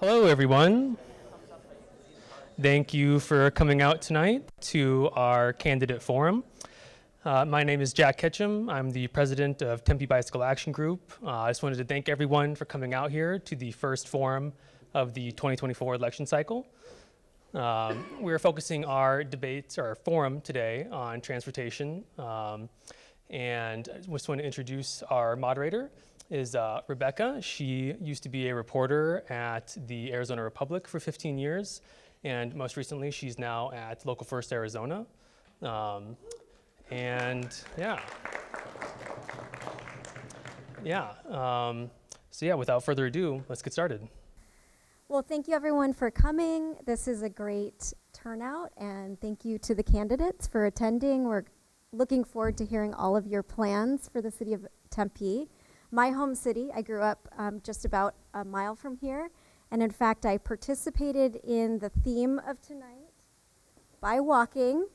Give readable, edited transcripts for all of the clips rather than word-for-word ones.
Hello, everyone. Thank you for coming out tonight to our candidate forum. My name is Jack Ketchum. I'm the president of Tempe Bicycle Action Group. I just wanted to thank everyone for coming out here to the first forum of the 2024 election cycle. We're focusing our debates, or forum today, on transportation. And I just want to introduce our moderator is Rebecca. She used to be a reporter at the Arizona Republic for 15 years. And most recently, she's now at Local First Arizona. And yeah. So yeah, without further ado, let's get started. Well, thank you everyone for coming. This is a great turnout, and thank you to the candidates for attending. We're looking forward to hearing all of your plans for the city of Tempe. My home city, I grew up just about a mile from here. And in fact, I participated in the theme of tonight by walking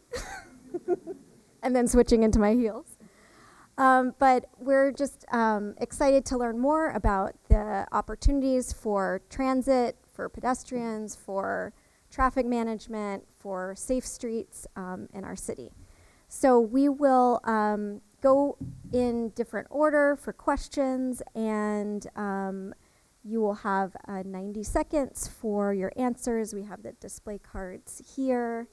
and then switching into my heels. But we're just excited to learn more about the opportunities for transit, for pedestrians, for traffic management, for safe streets in our city. So we will go in different order for questions, and you will have 90 seconds for your answers. We have the display cards here,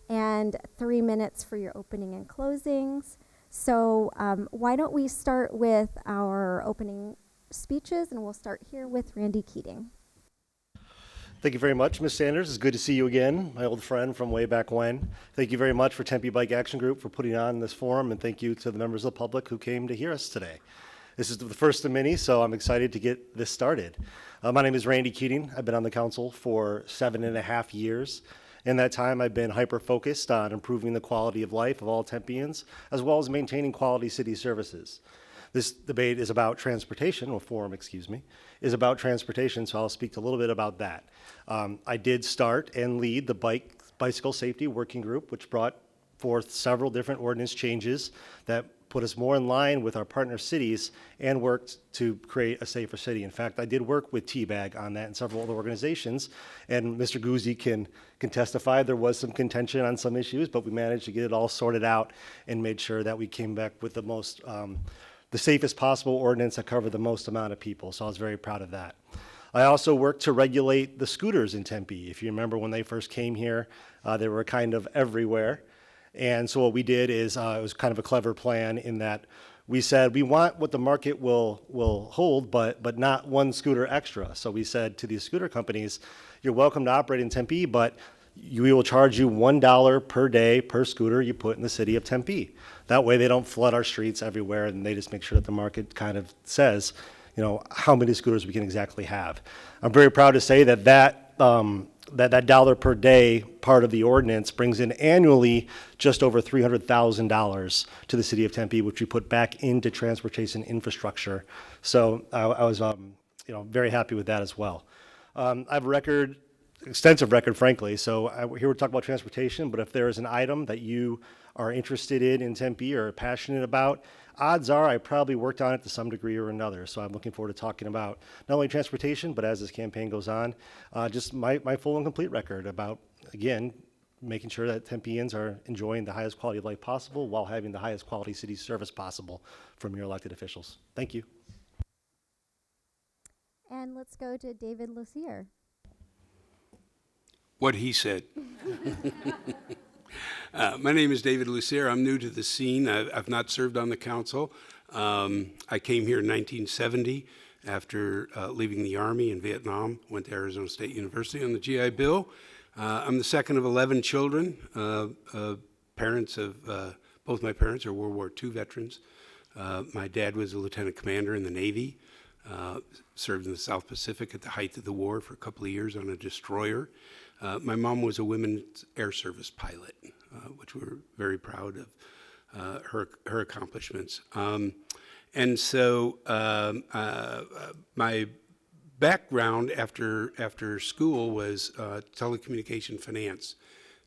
and 3 minutes for your opening and closings. So why don't we start with our opening speeches, and we'll start here with Randy Keating. Thank you very much, Ms. Sanders. It's good to see you again, my old friend from way back when. Thank you very much for Tempe Bike Action Group for putting on this forum, and thank you to the members of the public who came to hear us today. This is the first of many, so I'm excited to get this started. My name is Randy Keating. I've been on the council for 7.5 years. In that time, I've been hyper-focused on improving the quality of life of all Tempeans, as well as maintaining quality city services. This debate is about transportation, or forum, excuse me, is about transportation, so I'll speak a little bit about that. I did start and lead the Bicycle Safety Working Group, which brought forth several different ordinance changes that put us more in line with our partner cities and worked to create a safer city. In fact, I did work with TBAG on that and several other organizations, and Mr. Guzzi can testify there was some contention on some issues, but we managed to get it all sorted out and made sure that we came back with the safest possible ordinance that covered the most amount of people, so I was very proud of that. I also worked to regulate the scooters in Tempe. If you remember when they first came here, they were kind of everywhere. And so what we did is, it was kind of a clever plan in that we said, we want what the market will hold, but not one scooter extra. So we said to these scooter companies, you're welcome to operate in Tempe, but we will charge you $1 per day per scooter you put in the city of Tempe. That way they don't flood our streets everywhere, and they just make sure that the market kind of says, how many scooters we can exactly have. I'm very proud to say that dollar per day part of the ordinance brings in annually just over $300,000 to the city of Tempe, which we put back into transportation infrastructure. So I was very happy with that as well. I have a extensive record, frankly. So here we're talking about transportation, but if there is an item that you are interested in Tempe or passionate about, odds are I probably worked on it to some degree or another. So I'm looking forward to talking about not only transportation, but as this campaign goes on, just my full and complete record about, again, making sure that Tempeans are enjoying the highest quality of life possible while having the highest quality city service possible from your elected officials. Thank you. And let's go to David Lucier. What he said. My name is David Lucier. I'm new to the scene. I've not served on the council. I came here in 1970 after leaving the Army in Vietnam, went to Arizona State University on the GI Bill. I'm the second of 11 children. Both my parents are World War II veterans. My dad was a lieutenant commander in the Navy, served in the South Pacific at the height of the war for a couple of years on a destroyer. My mom was a women's air service pilot, which we're very proud of her accomplishments. And so my background after school was telecommunication finance.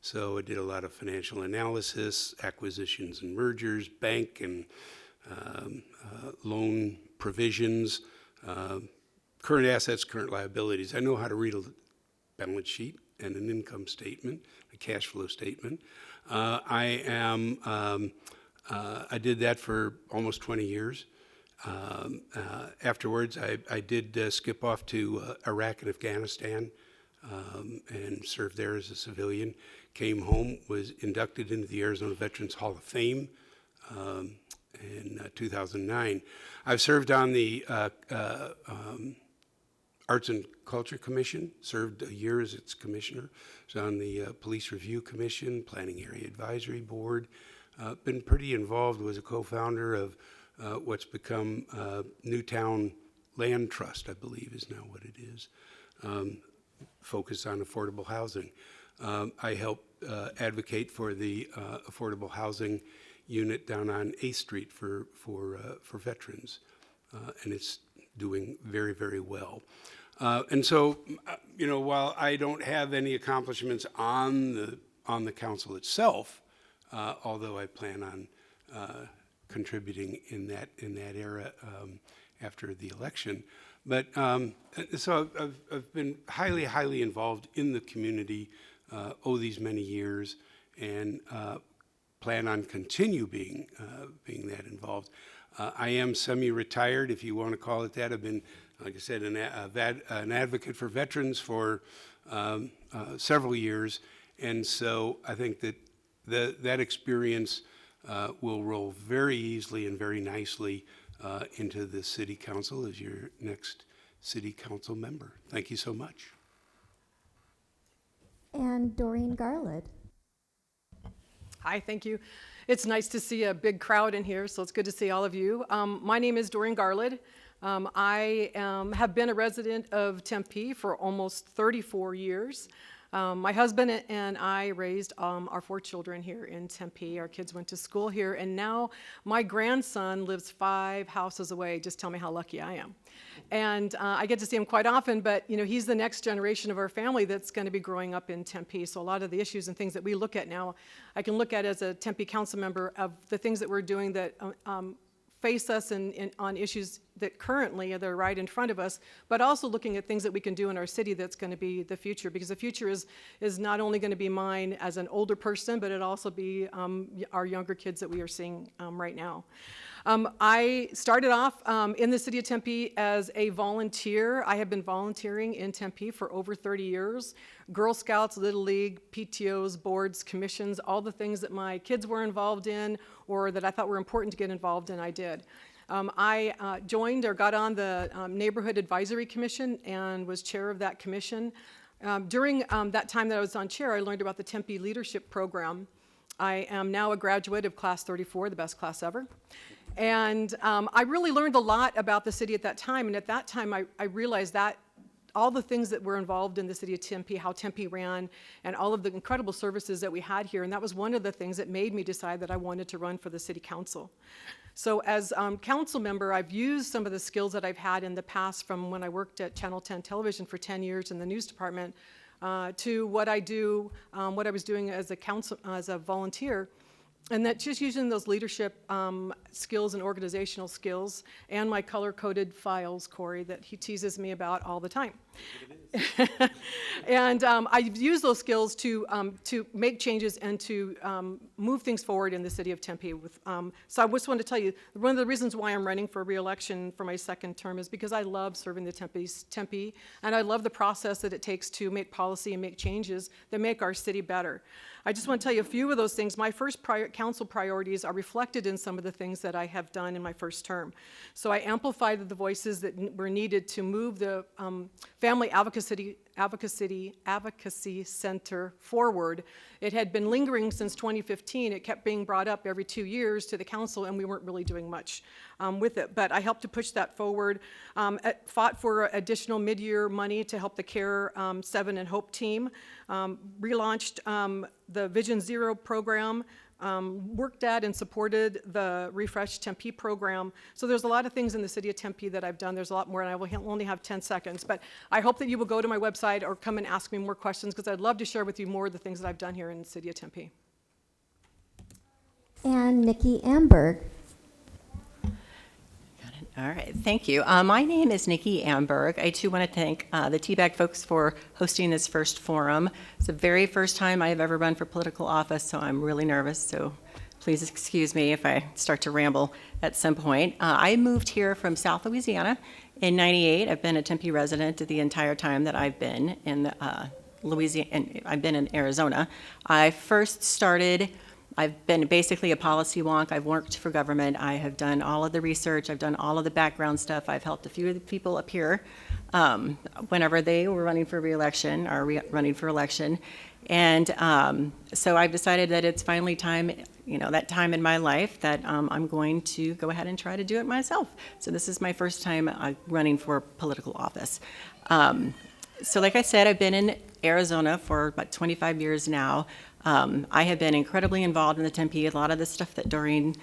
So I did a lot of financial analysis, acquisitions and mergers, bank and loan provisions, current assets, current liabilities. I know how to read a balance sheet and an income statement, a cash flow statement. I did that for almost 20 years. Afterwards, I did skip off to Iraq and Afghanistan and served there as a civilian. Came home, was inducted into the Arizona Veterans Hall of Fame in 2009. I've served on the Arts and Culture Commission, served a year as its commissioner. Was on the Police Review Commission, Planning Area Advisory Board. Been pretty involved, was a co-founder of what's become Newtown Land Trust, I believe is now what it is, focused on affordable housing. I help advocate for the affordable housing unit down on 8th Street for veterans, and it's doing very, very well. And so, while I don't have any accomplishments on the council itself, although I plan on contributing in that era after the election, but so I've been highly involved in the community these many years, and plan on continue being that involved. I am semi-retired, if you want to call it that. I've been, like I said, an advocate for veterans for several years, and so I think that that experience will roll very easily and very nicely into the City Council as your next City Council member. Thank you so much. And Doreen Garland. Hi, thank you. It's nice to see a big crowd in here, so it's good to see all of you. My name is Doreen Garland. I have been a resident of Tempe for almost 34 years. My husband and I raised our 4 children here in Tempe. Our kids went to school here, and now my grandson lives 5 houses away. Just tell me how lucky I am. And I get to see him quite often, but he's the next generation of our family that's going to be growing up in Tempe. So a lot of the issues and things that we look at now, I can look at as a Tempe council member of the things that we're doing that face us on issues that currently are right in front of us, but also looking at things that we can do in our city that's going to be the future, because the future is not only going to be mine as an older person, but it'll also be our younger kids that we are seeing right now. I started off in the city of Tempe as a volunteer. I have been volunteering in Tempe for over 30 years. Girl Scouts, Little League, PTOs, boards, commissions, all the things that my kids were involved in or that I thought were important to get involved in, I did. I joined or got on the Neighborhood Advisory Commission and was chair of that commission. During that time that I was on chair, I learned about the Tempe Leadership Program. I am now a graduate of Class 34, the best class ever. And I really learned a lot about the city at that time, and at that time I realized that all the things that were involved in the city of Tempe, how Tempe ran, and all of the incredible services that we had here, and that was one of the things that made me decide that I wanted to run for the city council. So as council member, I've used some of the skills that I've had in the past from when I worked at Channel 10 Television for 10 years in the news department to what I do, what I was doing as a volunteer. And that just using those leadership skills and organizational skills and my color-coded files, Corey, that he teases me about all the time. And I've used those skills to make changes and to move things forward in the city of Tempe. So I just wanted to tell you, one of the reasons why I'm running for re-election for my second term is because I love serving the Tempe, and I love the process that it takes to make policy and make changes that make our city better. I just want to tell you a few of those things. My first council priorities are reflected in some of the things that I have done in my first term. So I amplified the voices that were needed to move the Family Advocacy Center forward. It had been lingering since 2015. It kept being brought up every 2 years to the council, and we weren't really doing much with it. But I helped to push that forward, fought for additional mid-year money to help the Care 7 and Hope team, relaunched the Vision Zero program, worked at and supported the Refresh Tempe program. So there's a lot of things in the city of Tempe that I've done. There's a lot more, and I will only have 10 seconds. But I hope that you will go to my website or come and ask me more questions, because I'd love to share with you more of the things that I've done here in the city of Tempe. And Nikki Amberg. All right, thank you. My name is Nikki Amberg. I too want to thank the Teabag folks for hosting this first forum. It's the very first time I've ever run for political office, so I'm really nervous. So please excuse me if I start to ramble at some point. I moved here from South Louisiana in '98. I've been a Tempe resident the entire time that I've been in Louisiana, and I've been in Arizona. I first started. I've been basically a policy wonk. I've worked for government. I have done all of the research. I've done all of the background stuff. I've helped a few of the people up here whenever they were running for re-election or running for election. And so I've decided that it's finally time, that time in my life that I'm going to go ahead and try to do it myself. So this is my first time running for political office. So like I said, I've been in Arizona for about 25 years now. I have been incredibly involved in the Tempe. A lot of the stuff that Doreen,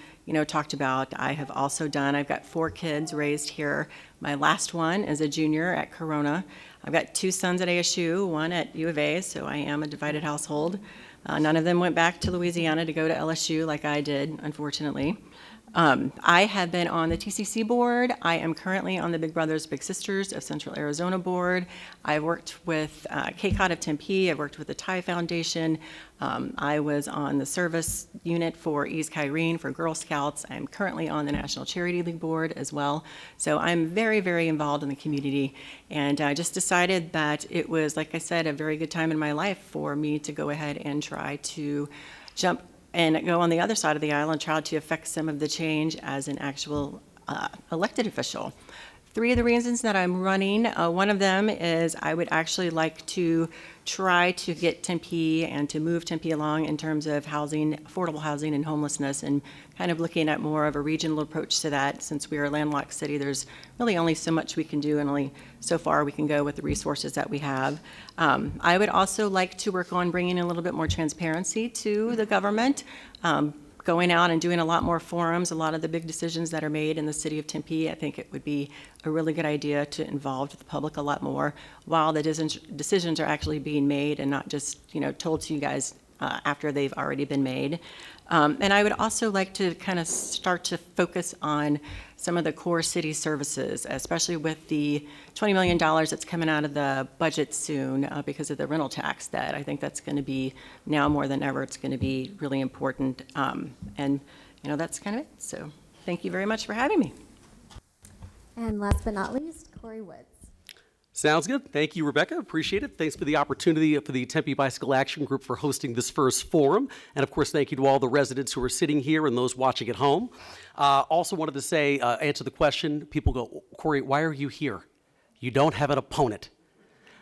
talked about, I have also done. I've got 4 kids raised here. My last one is a junior at Corona. I've got 2 sons at ASU, 1 at U of A, so I am a divided household. None of them went back to Louisiana to go to LSU like I did, unfortunately. I have been on the TCC board. I am currently on the Big Brothers Big Sisters of Central Arizona board. I worked with KCOT of Tempe. I worked with the Thai Foundation. I was on the service unit for East Kyrene for Girl Scouts. I'm currently on the National Charity League board as well. So I'm very, very involved in the community. And I just decided that it was, like I said, a very good time in my life for me to go ahead and try to jump and go on the other side of the aisle and try to affect some of the change as an actual elected official. 3 of the reasons that I'm running, one of them is I would actually like to try to get Tempe and to move Tempe along in terms of housing, affordable housing and homelessness, and kind of looking at more of a regional approach to that. Since we are a landlocked city, there's really only so much we can do and only so far we can go with the resources that we have. I would also like to work on bringing a little bit more transparency to the government. Going out and doing a lot more forums, a lot of the big decisions that are made in the city of Tempe, I think it would be a really good idea to involve the public a lot more while the decisions are actually being made and not just, told to you guys after they've already been made. And I would also like to kind of start to focus on some of the core city services, especially with the $20 million that's coming out of the budget soon because of the rental tax. That I think that's going to be, now more than ever, it's going to be really important. And that's kind of it. So thank you very much for having me. And last but not least, Corey Woods. Sounds good. Thank you, Rebecca. Appreciate it. Thanks for the opportunity for the Tempe Bicycle Action Group for hosting this first forum. And of course, thank you to all the residents who are sitting here and those watching at home. Also wanted to say, answer the question. People go, Corey, why are you here? You don't have an opponent.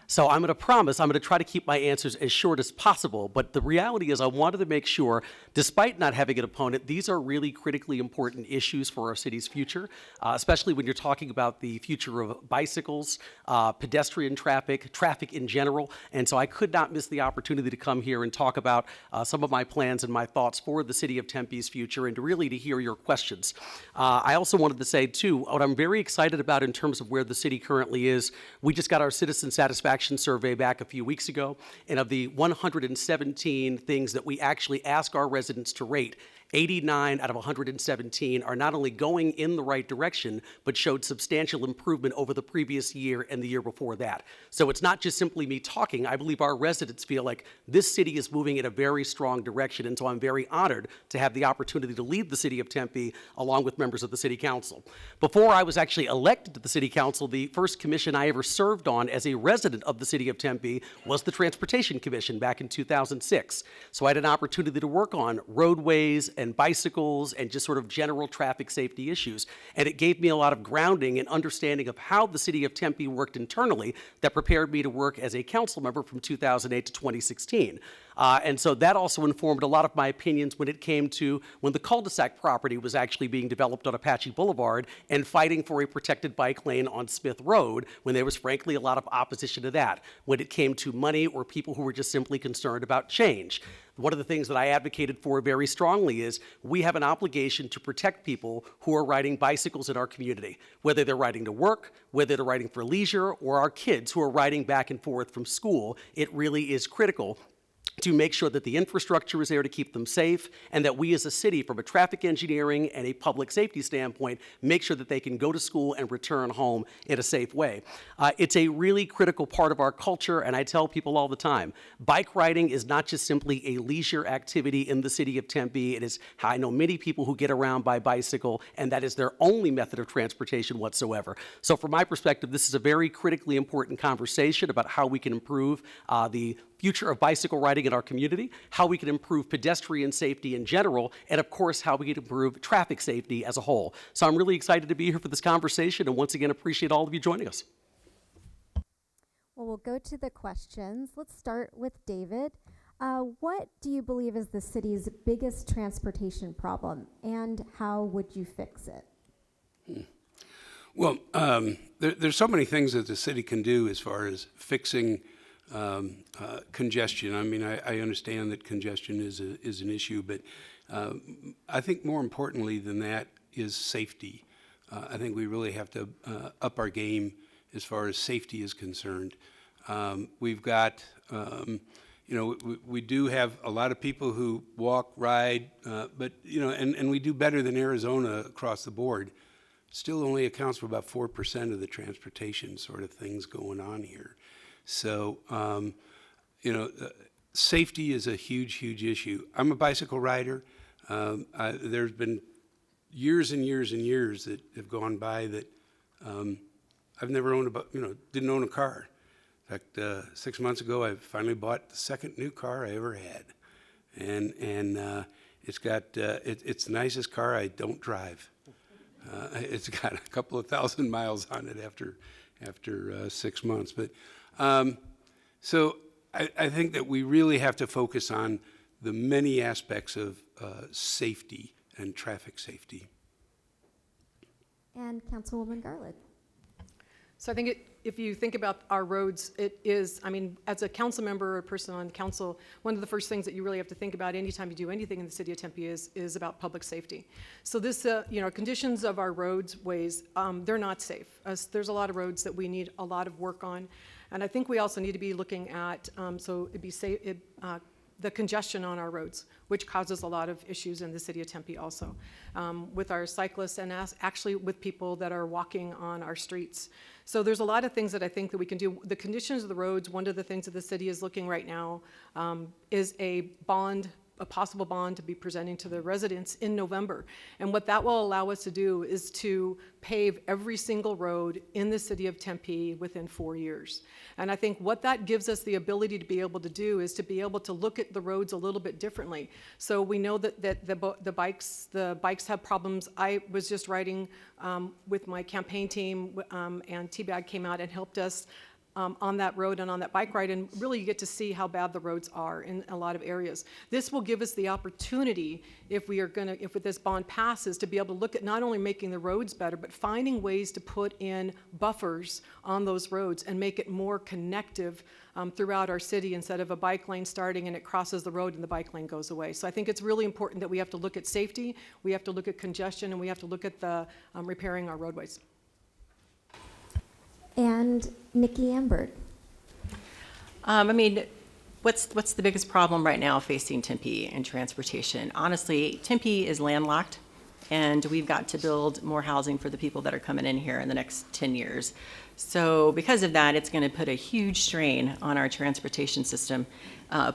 So I'm going to promise I'm going to try to keep my answers as short as possible, but the reality is I wanted to make sure, despite not having an opponent, these are really critically important issues for our city's future, especially when you're talking about the future of bicycles, pedestrian traffic in general, and so I could not miss the opportunity to come here and talk about some of my plans and my thoughts for the city of Tempe's future and really to hear your questions. I also wanted to say, too, what I'm very excited about in terms of where the city currently is, we just got our citizen satisfaction survey back a few weeks ago, and of the 117 things that we actually ask our residents to rate, 89 out of 117 are not only going in the right direction, but showed substantial improvement over the previous year and the year before that. So it's not just simply me talking. I believe our residents feel like this city is moving in a very strong direction, and so I'm very honored to have the opportunity to lead the city of Tempe along with members of the city council. Before I was actually elected to the city council, the first commission I ever served on as a resident of the city of Tempe was the Transportation Commission back in 2006. So I had an opportunity to work on roadways and bicycles and just sort of general traffic safety issues. And it gave me a lot of grounding and understanding of how the city of Tempe worked internally that prepared me to work as a council member from 2008 to 2016. And so that also informed a lot of my opinions when it came to when the cul-de-sac property was actually being developed on Apache Boulevard and fighting for a protected bike lane on Smith Road when there was frankly a lot of opposition to that, when it came to money or people who were just simply concerned about change. One of the things that I advocated for very strongly is we have an obligation to protect people who are riding bicycles in our community, whether they're riding to work, whether they're riding for leisure, or our kids who are riding back and forth from school. It really is critical to make sure that the infrastructure is there to keep them safe, and that we as a city, from a traffic engineering and a public safety standpoint, make sure that they can go to school and return home in a safe way. It's a really critical part of our culture, and I tell people all the time, bike riding is not just simply a leisure activity in the city of Tempe. It is how I know many people who get around by bicycle, and that is their only method of transportation whatsoever. So from my perspective, this is a very critically important conversation about how we can improve the future of bicycle riding in our community, how we can improve pedestrian safety in general, and of course, how we can improve traffic safety as a whole. So I'm really excited to be here for this conversation, and once again, appreciate all of you joining us. Well, we'll go to the questions. Let's start with David. What do you believe is the city's biggest transportation problem, and how would you fix it? Well, there's so many things that the city can do as far as fixing congestion. I mean, I understand that congestion is an issue, but I think more importantly than that is safety. I think we really have to up our game as far as safety is concerned. We've got, we do have a lot of people who walk, ride, but, and we do better than Arizona across the board. Still only accounts for about 4% of the transportation sort of things going on here. So, safety is a huge, huge issue. I'm a bicycle rider. There's been years and years and years that have gone by that I've never owned didn't own a car. In fact, 6 months ago, I finally bought the second new car I ever had, and it's got it's the nicest car I don't drive. It's got a couple of thousand miles on it after 6 months. But so I think that we really have to focus on the many aspects of safety and traffic safety. And Councilwoman Garland. So I think if you think about our roads, it is, I mean, as a council member or a person on council, one of the first things that you really have to think about anytime you do anything in the city of Tempe is about public safety. So this, conditions of our roadways, they're not safe. There's a lot of roads that we need a lot of work on. And I think we also need to be looking at, so it'd be safe, the congestion on our roads, which causes a lot of issues in the city of Tempe also, with our cyclists and actually with people that are walking on our streets. So there's a lot of things that I think that we can do. The conditions of the roads, one of the things that the city is looking right now is a possible bond to be presenting to the residents in November. And what that will allow us to do is to pave every single road in the city of Tempe within 4 years. And I think what that gives us the ability to be able to do is to be able to look at the roads a little bit differently. So we know that the bikes have problems. I was just riding with my campaign team, and T-Bag came out and helped us on that road and on that bike ride, and really you get to see how bad the roads are in a lot of areas. This will give us the opportunity, if this bond passes, to be able to look at not only making the roads better, but finding ways to put in buffers on those roads and make it more connective throughout our city, instead of a bike lane starting and it crosses the road and the bike lane goes away. So I think it's really important that we have to look at safety, we have to look at congestion, and we have to look at the repairing our roadways. And Nikki Amberg. What's the biggest problem right now facing Tempe in transportation? Honestly, Tempe is landlocked, and we've got to build more housing for the people that are coming in here in the next 10 years. So because of that, it's going to put a huge strain on our transportation system,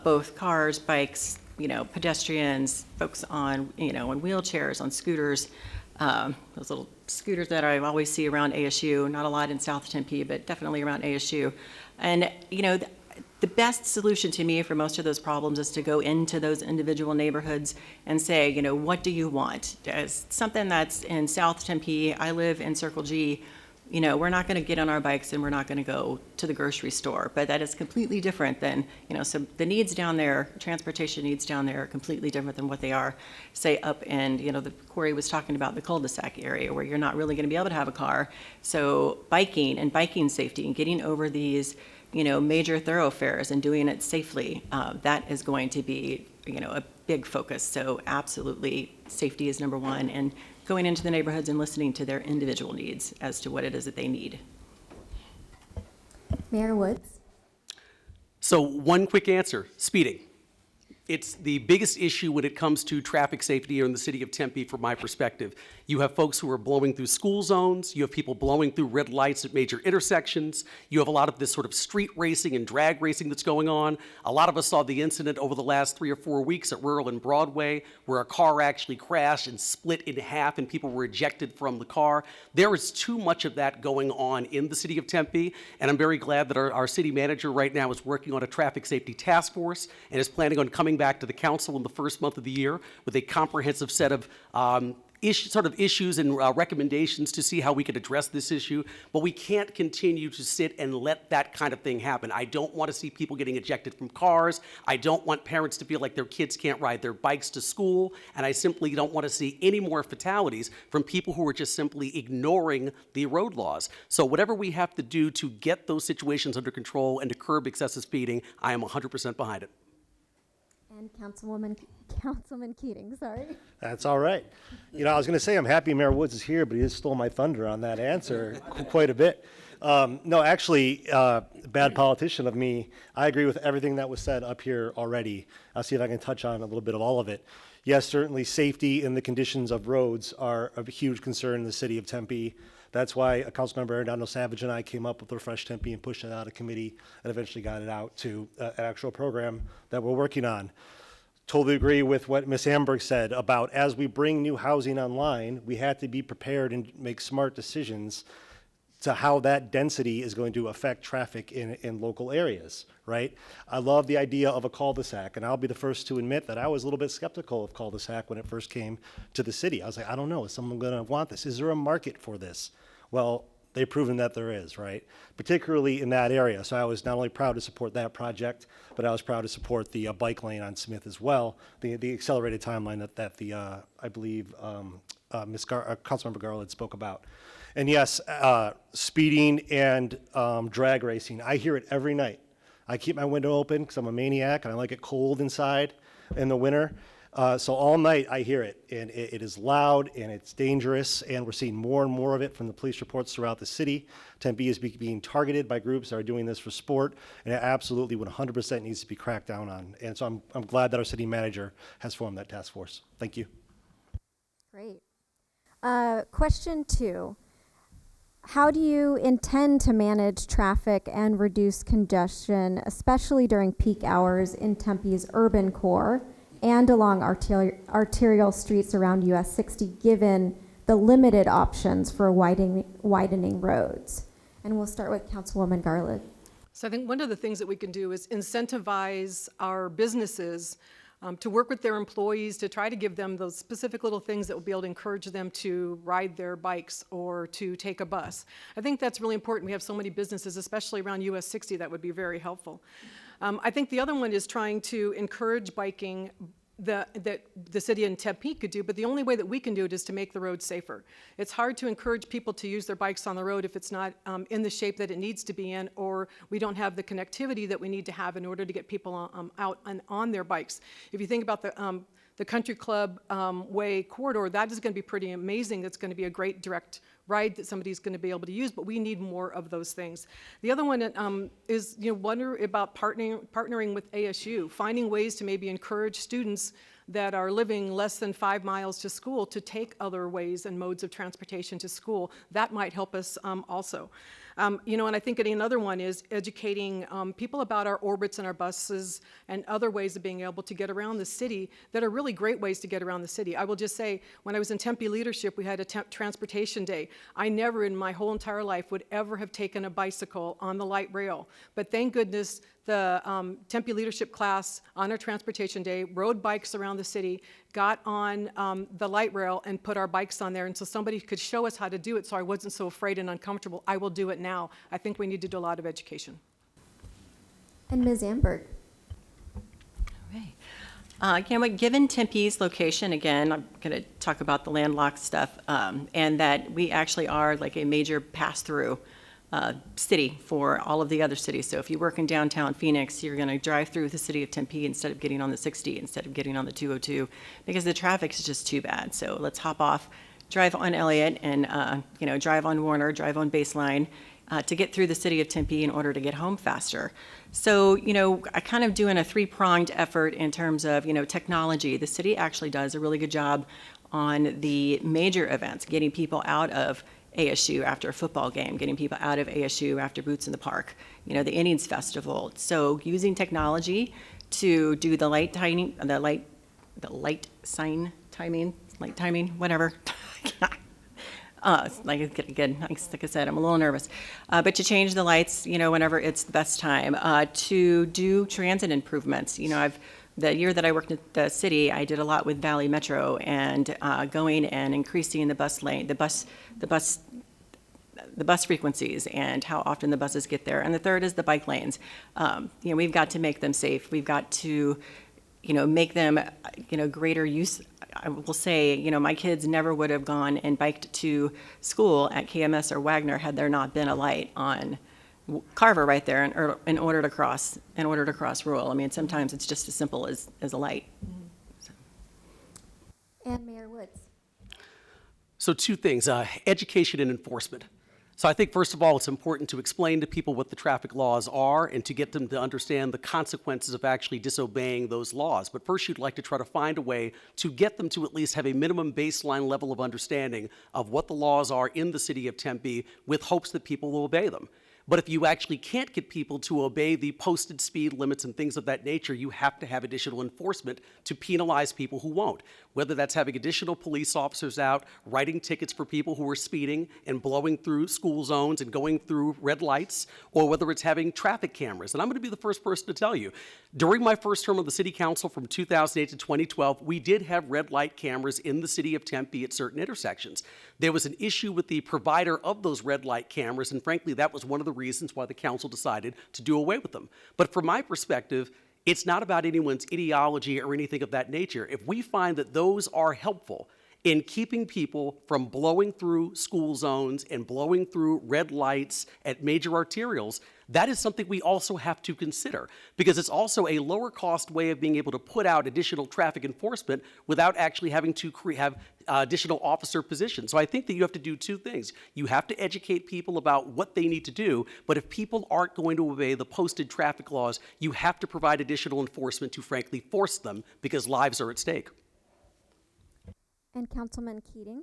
both cars, bikes, pedestrians, folks on wheelchairs, on scooters. Those little scooters that I always see around ASU, not a lot in South Tempe, but definitely around ASU. And, the best solution to me for most of those problems is to go into those individual neighborhoods and say, what do you want? As something that's in South Tempe, I live in Circle G, we're not going to get on our bikes and we're not going to go to the grocery store, but that is completely different than, so the needs down there, transportation needs down there are completely different than what they are, say, up in, Corey was talking about the cul-de-sac area where you're not really going to be able to have a car. So biking and biking safety and getting over these, major thoroughfares and doing it safely, that is going to be, a big focus. So absolutely, safety is number one, and going into the neighborhoods and listening to their individual needs as to what it is that they need. Mayor Woods. So one quick answer, speeding. It's the biggest issue when it comes to traffic safety here in the city of Tempe from my perspective. You have folks who are blowing through school zones. You have people blowing through red lights at major intersections. You have a lot of this sort of street racing and drag racing that's going on. A lot of us saw the incident over the last 3 or 4 weeks at Rural and Broadway where a car actually crashed and split in half and people were ejected from the car. There is too much of that going on in the city of Tempe, and I'm very glad that our city manager right now is working on a traffic safety task force and is planning on coming back to the council in the first month of the year with a comprehensive set of issues and recommendations to see how we could address this issue. But we can't continue to sit and let that kind of thing happen. I don't want to see people getting ejected from cars. I don't want parents to feel like their kids can't ride their bikes to school. And I simply don't want to see any more fatalities from people who are just simply ignoring the road laws. So whatever we have to do to get those situations under control and to curb excessive speeding, I am 100% behind it. And Councilman Keating, sorry. That's all right. You know, I was going to say I'm happy Mayor Woods is here, but he just stole my thunder on that answer quite a bit. No, actually, bad politician of me. I agree with everything that was said up here already. I'll see if I can touch on a little bit of all of it. Yes, certainly safety and the conditions of roads are a huge concern in the city of Tempe. That's why Councilmember Arredondo Savage and I came up with Refresh Tempe and pushed it out of committee and eventually got it out to an actual program that we're working on. Totally agree with what Ms. Amberg said about as we bring new housing online, we have to be prepared and make smart decisions to how that density is going to affect traffic in local areas, right? I love the idea of a cul-de-sac, and I'll be the first to admit that I was a little bit skeptical of cul-de-sac when it first came to the city. I was like, I don't know, is someone gonna want this? Is there a market for this? Well, they've proven that there is, right? Particularly in that area. So I was not only proud to support that project, but I was proud to support the bike lane on Smith as well, the accelerated timeline that the, I believe, Councilmember Garland spoke about. And yes, speeding and drag racing, I hear it every night. I keep my window open because I'm a maniac and I like it cold inside in the winter. So all night I hear it, and it is loud and it's dangerous, and we're seeing more and more of it from the police reports throughout the city. Tempe is being targeted by groups that are doing this for sport, and it absolutely 100% needs to be cracked down on. And so I'm glad that our city manager has formed that task force. Thank you. Great. Question 2. How do you intend to manage traffic and reduce congestion, especially during peak hours in Tempe's urban core and along arterial streets around US 60, given the limited options for widening roads? And we'll start with Councilwoman Garland. So I think one of the things that we can do is incentivize our businesses to work with their employees to try to give them those specific little things that will be able to encourage them to ride their bikes or to take a bus. I think that's really important. We have so many businesses, especially around US 60, that would be very helpful. I think the other one is trying to encourage biking that the city and Tempe could do, but the only way that we can do it is to make the road safer. It's hard to encourage people to use their bikes on the road if it's not in the shape that it needs to be in, or we don't have the connectivity that we need to have in order to get people out and on their bikes. If you think about the Country Club Way corridor, that is going to be pretty amazing. That's going to be a great direct ride that somebody's going to be able to use, but we need more of those things. The other one is, wonder about partnering with ASU, finding ways to maybe encourage students that are living less than 5 miles to school to take other ways and modes of transportation to school. That might help us also. And I think another one is educating people about our orbits and our buses and other ways of being able to get around the city that are really great ways to get around the city. I will just say, when I was in Tempe leadership, we had a transportation day. I never in my whole entire life would ever have taken a bicycle on the light rail, but thank goodness the Tempe leadership class on our transportation day rode bikes around the city, got on the light rail and put our bikes on there, and so somebody could show us how to do it so I wasn't so afraid and uncomfortable. I will do it now. I think we need to do a lot of education. And Ms. Amberg. Again, given Tempe's location, again, I'm going to talk about the landlocked stuff, and that we actually are like a major pass-through city for all of the other cities. So if you work in downtown Phoenix, you're going to drive through the city of Tempe instead of getting on the 60, instead of getting on the 202, because the traffic is just too bad. So let's hop off, drive on Elliott, and drive on Warner, drive on Baseline. to get through the city of Tempe in order to get home faster. So, I kind of doing a three-pronged effort in terms of, technology. The city actually does a really good job on the major events, getting people out of ASU after a football game, getting people out of ASU after Boots in the Park, the Indians Festival. So using technology to do the light timing, whatever. Like I said, I'm a little nervous. But to change the lights, whenever it's the best time. To do transit improvements. The year that I worked at the city, I did a lot with Valley Metro and going and increasing the bus lane, the bus frequencies and how often the buses get there. And the third is the bike lanes. We've got to make them safe. We've got to, make them, greater use. I will say, my kids never would have gone and biked to school at KMS or Wagner had there not been a light on Carver right there in order to cross rural. I mean, sometimes it's just as simple as a light. So. And Mayor Woods. So two things, education and enforcement. So I think, first of all, it's important to explain to people what the traffic laws are and to get them to understand the consequences of actually disobeying those laws. But first, you'd like to try to find a way to get them to at least have a minimum baseline level of understanding of what the laws are in the city of Tempe with hopes that people will obey them. But if you actually can't get people to obey the posted speed limits and things of that nature, you have to have additional enforcement to penalize people who won't. Whether that's having additional police officers out, writing tickets for people who are speeding and blowing through school zones and going through red lights, or whether it's having traffic cameras. And I'm going to be the first person to tell you, during my first term of the city council from 2008 to 2012, we did have red light cameras in the city of Tempe at certain intersections. There was an issue with the provider of those red light cameras, and frankly, that was one of the reasons why the council decided to do away with them. But from my perspective, it's not about anyone's ideology or anything of that nature. If we find that those are helpful in keeping people from blowing through school zones and blowing through red lights at major arterials, that is something we also have to consider, because it's also a lower cost way of being able to put out additional traffic enforcement without actually having to have additional officer positions. So I think that you have to do two things. You have to educate people about what they need to do, but if people aren't going to obey the posted traffic laws, you have to provide additional enforcement to frankly force them, because lives are at stake. And Councilman Keating.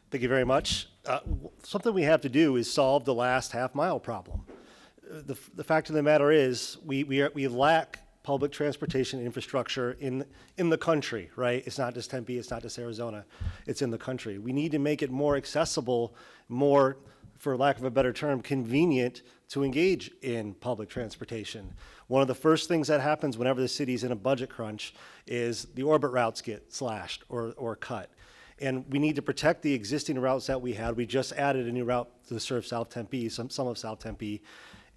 Thank you very much. Something we have to do is solve the last half-mile problem. The fact of the matter is we lack public transportation infrastructure in the country, right? It's not just Tempe, it's not just Arizona, it's in the country. We need to make it more accessible, more, for lack of a better term, convenient to engage in public transportation. One of the first things that happens whenever the city's in a budget crunch is the orbit routes get slashed or cut. And we need to protect the existing routes that we had. We just added a new route to serve South Tempe, some of South Tempe,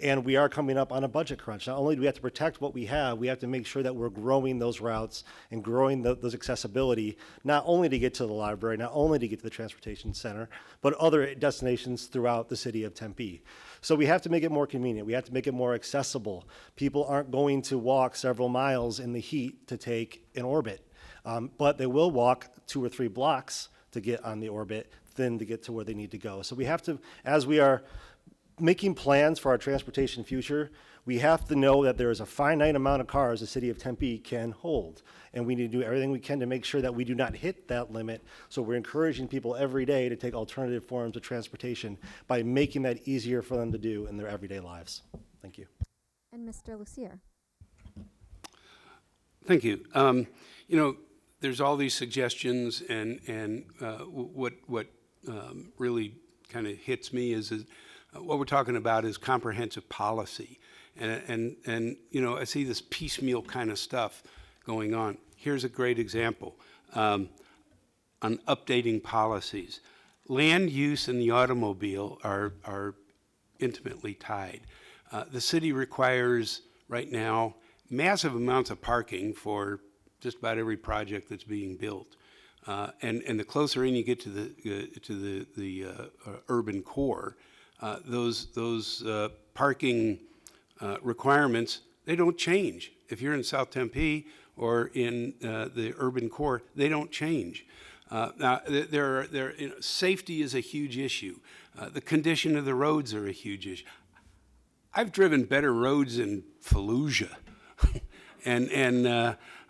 and we are coming up on a budget crunch. Not only do we have to protect what we have to make sure that we're growing those routes and growing those accessibility, not only to get to the library, not only to get to the transportation center, but other destinations throughout the city of Tempe. So we have to make it more convenient. We have to make it more accessible. People aren't going to walk several miles in the heat to take an orbit, but they will walk 2 or 3 blocks to get on the orbit, then to get to where they need to go. So we have to, as we are making plans for our transportation future, we have to know that there is a finite amount of cars the city of Tempe can hold. And we need to do everything we can to make sure that we do not hit that limit. So we're encouraging people every day to take alternative forms of transportation by making that easier for them to do in their everyday lives. Thank you. And Mr. Lucier. Thank you. There's all these suggestions, and what really kind of hits me is what we're talking about is comprehensive policy, and I see this piecemeal kind of stuff going on. Here's a great example on updating policies. Land use and the automobile are intimately tied. The city requires right now massive amounts of parking for just about every project that's being built, and the closer in you get to the urban core, those parking requirements, they don't change. If you're in South Tempe or in the urban core, they don't change. Now, safety is a huge issue. The condition of the roads are a huge issue. I've driven better roads in Fallujah, and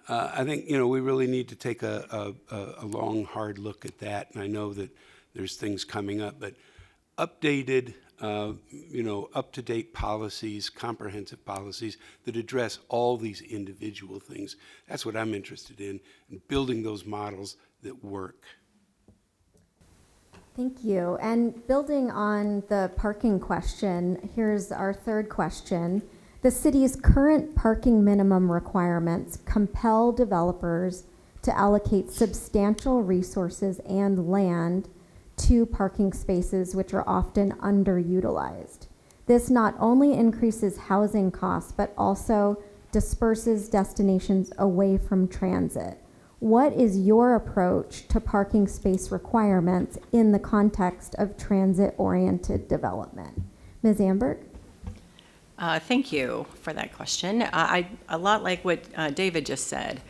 I think we really need to take a long, hard look at that. And I know that there's things coming up, but updated, up-to-date policies, comprehensive policies that address all these individual things. That's what I'm interested in building those models that work. Thank you. And building on the parking question, here's our third question. The city's current parking minimum requirements compel developers to allocate substantial resources and land to parking spaces which are often underutilized. This not only increases housing costs, but also disperses destinations away from transit. What is your approach to parking space requirements in the context of transit-oriented development? Ms. Amberg? Thank you for that question. A lot like what David just said.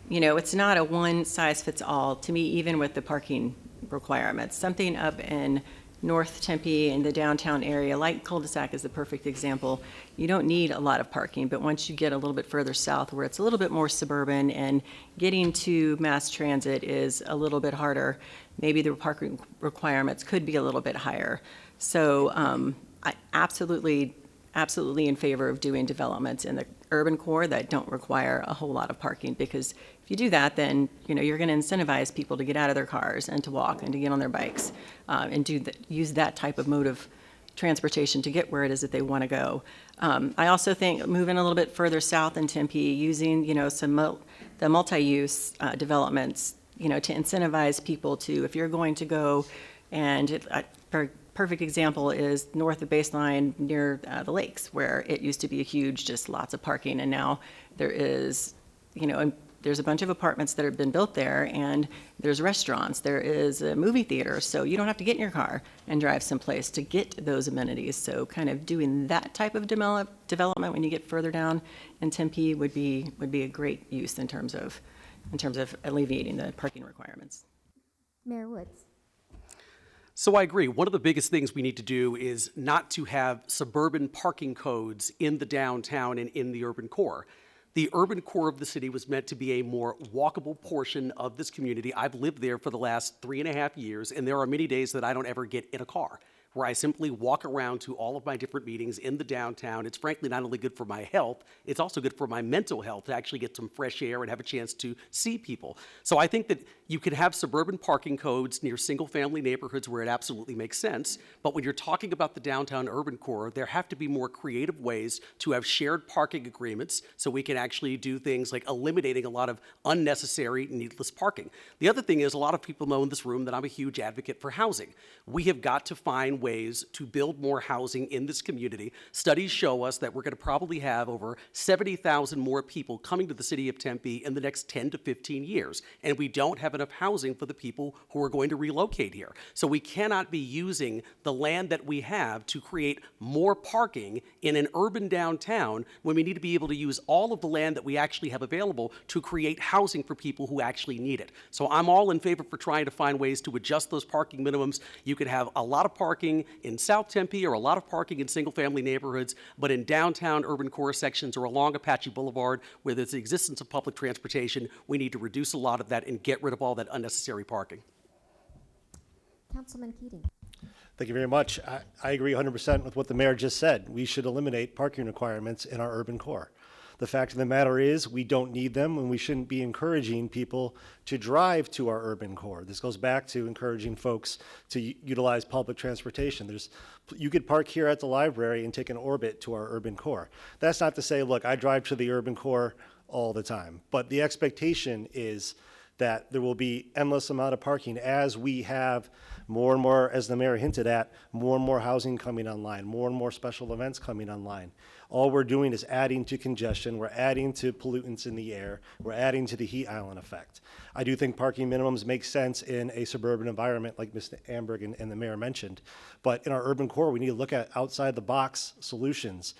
It's not a one-size-fits-all, to me, even with the parking requirements. Something up in North Tempe in the downtown area, like cul-de-sac is the perfect example. You don't need a lot of parking, but once you get a little bit further south where it's a little bit more suburban and getting to mass transit is a little bit harder, maybe the parking requirements could be a little bit higher. So I absolutely in favor of doing developments in the urban core that don't require a whole lot of parking, because if you do that, then you're going to incentivize people to get out of their cars and to walk and to get on their bikes and use that type of mode of transportation to get where it is that they want to go. I also think moving a little bit further south in Tempe, using the multi-use developments, to incentivize people to, if you're going to go, and perfect example is north of Baseline near the lakes, where it used to be a huge, just lots of parking, and now there is, there's a bunch of apartments that have been built there, and there's restaurants, there is a movie theater, so you don't have to get in your car and drive someplace to get those amenities. So kind of doing that type of development when you get further down in Tempe would be a great use in terms of alleviating the parking requirements. Mayor Woods. So I agree. One of the biggest things we need to do is not to have suburban parking codes in the downtown and in the urban core. The urban core of the city was meant to be a more walkable portion of this community. I've lived there for the last 3.5 years, and there are many days that I don't ever get in a car, where I simply walk around to all of my different meetings in the downtown. It's frankly not only good for my health, it's also good for my mental health to actually get some fresh air and have a chance to see people. So I think that you can have suburban parking codes near single-family neighborhoods where it absolutely makes sense, but when you're talking about the downtown urban core, there have to be more creative ways to have shared parking agreements so we can actually do things like eliminating a lot of unnecessary, needless parking. The other thing is, a lot of people know in this room that I'm a huge advocate for housing. We have got to find ways to build more housing in this community. Studies show us that we're going to probably have over 70,000 more people coming to the city of Tempe in the next 10 to 15 years, and we don't have enough housing for the people who are going to relocate here. So we cannot be using the land that we have to create more parking in an urban downtown when we need to be able to use all of the land that we actually have available to create housing for people who actually need it. So I'm all in favor for trying to find ways to adjust those parking minimums. You could have a lot of parking in South Tempe or a lot of parking in single-family neighborhoods, but in downtown urban core sections or along Apache Boulevard where there's the existence of public transportation, we need to reduce a lot of that and get rid of all that unnecessary parking. Councilman Keating. Thank you very much. I agree 100% with what the mayor just said. We should eliminate parking requirements in our urban core. The fact of the matter is we don't need them, and we shouldn't be encouraging people to drive to our urban core. This goes back to encouraging folks to utilize public transportation. You could park here at the library and take an orbit to our urban core. That's not to say, look, I drive to the urban core all the time, but the expectation is that there will be endless amount of parking as we have more and more, as the mayor hinted at, more and more housing coming online, more and more special events coming online. All we're doing is adding to congestion, we're adding to pollutants in the air, we're adding to the heat island effect. I do think parking minimums make sense in a suburban environment like Ms. Amberg and the mayor mentioned, but in our urban core, we need to look at outside the box solutions.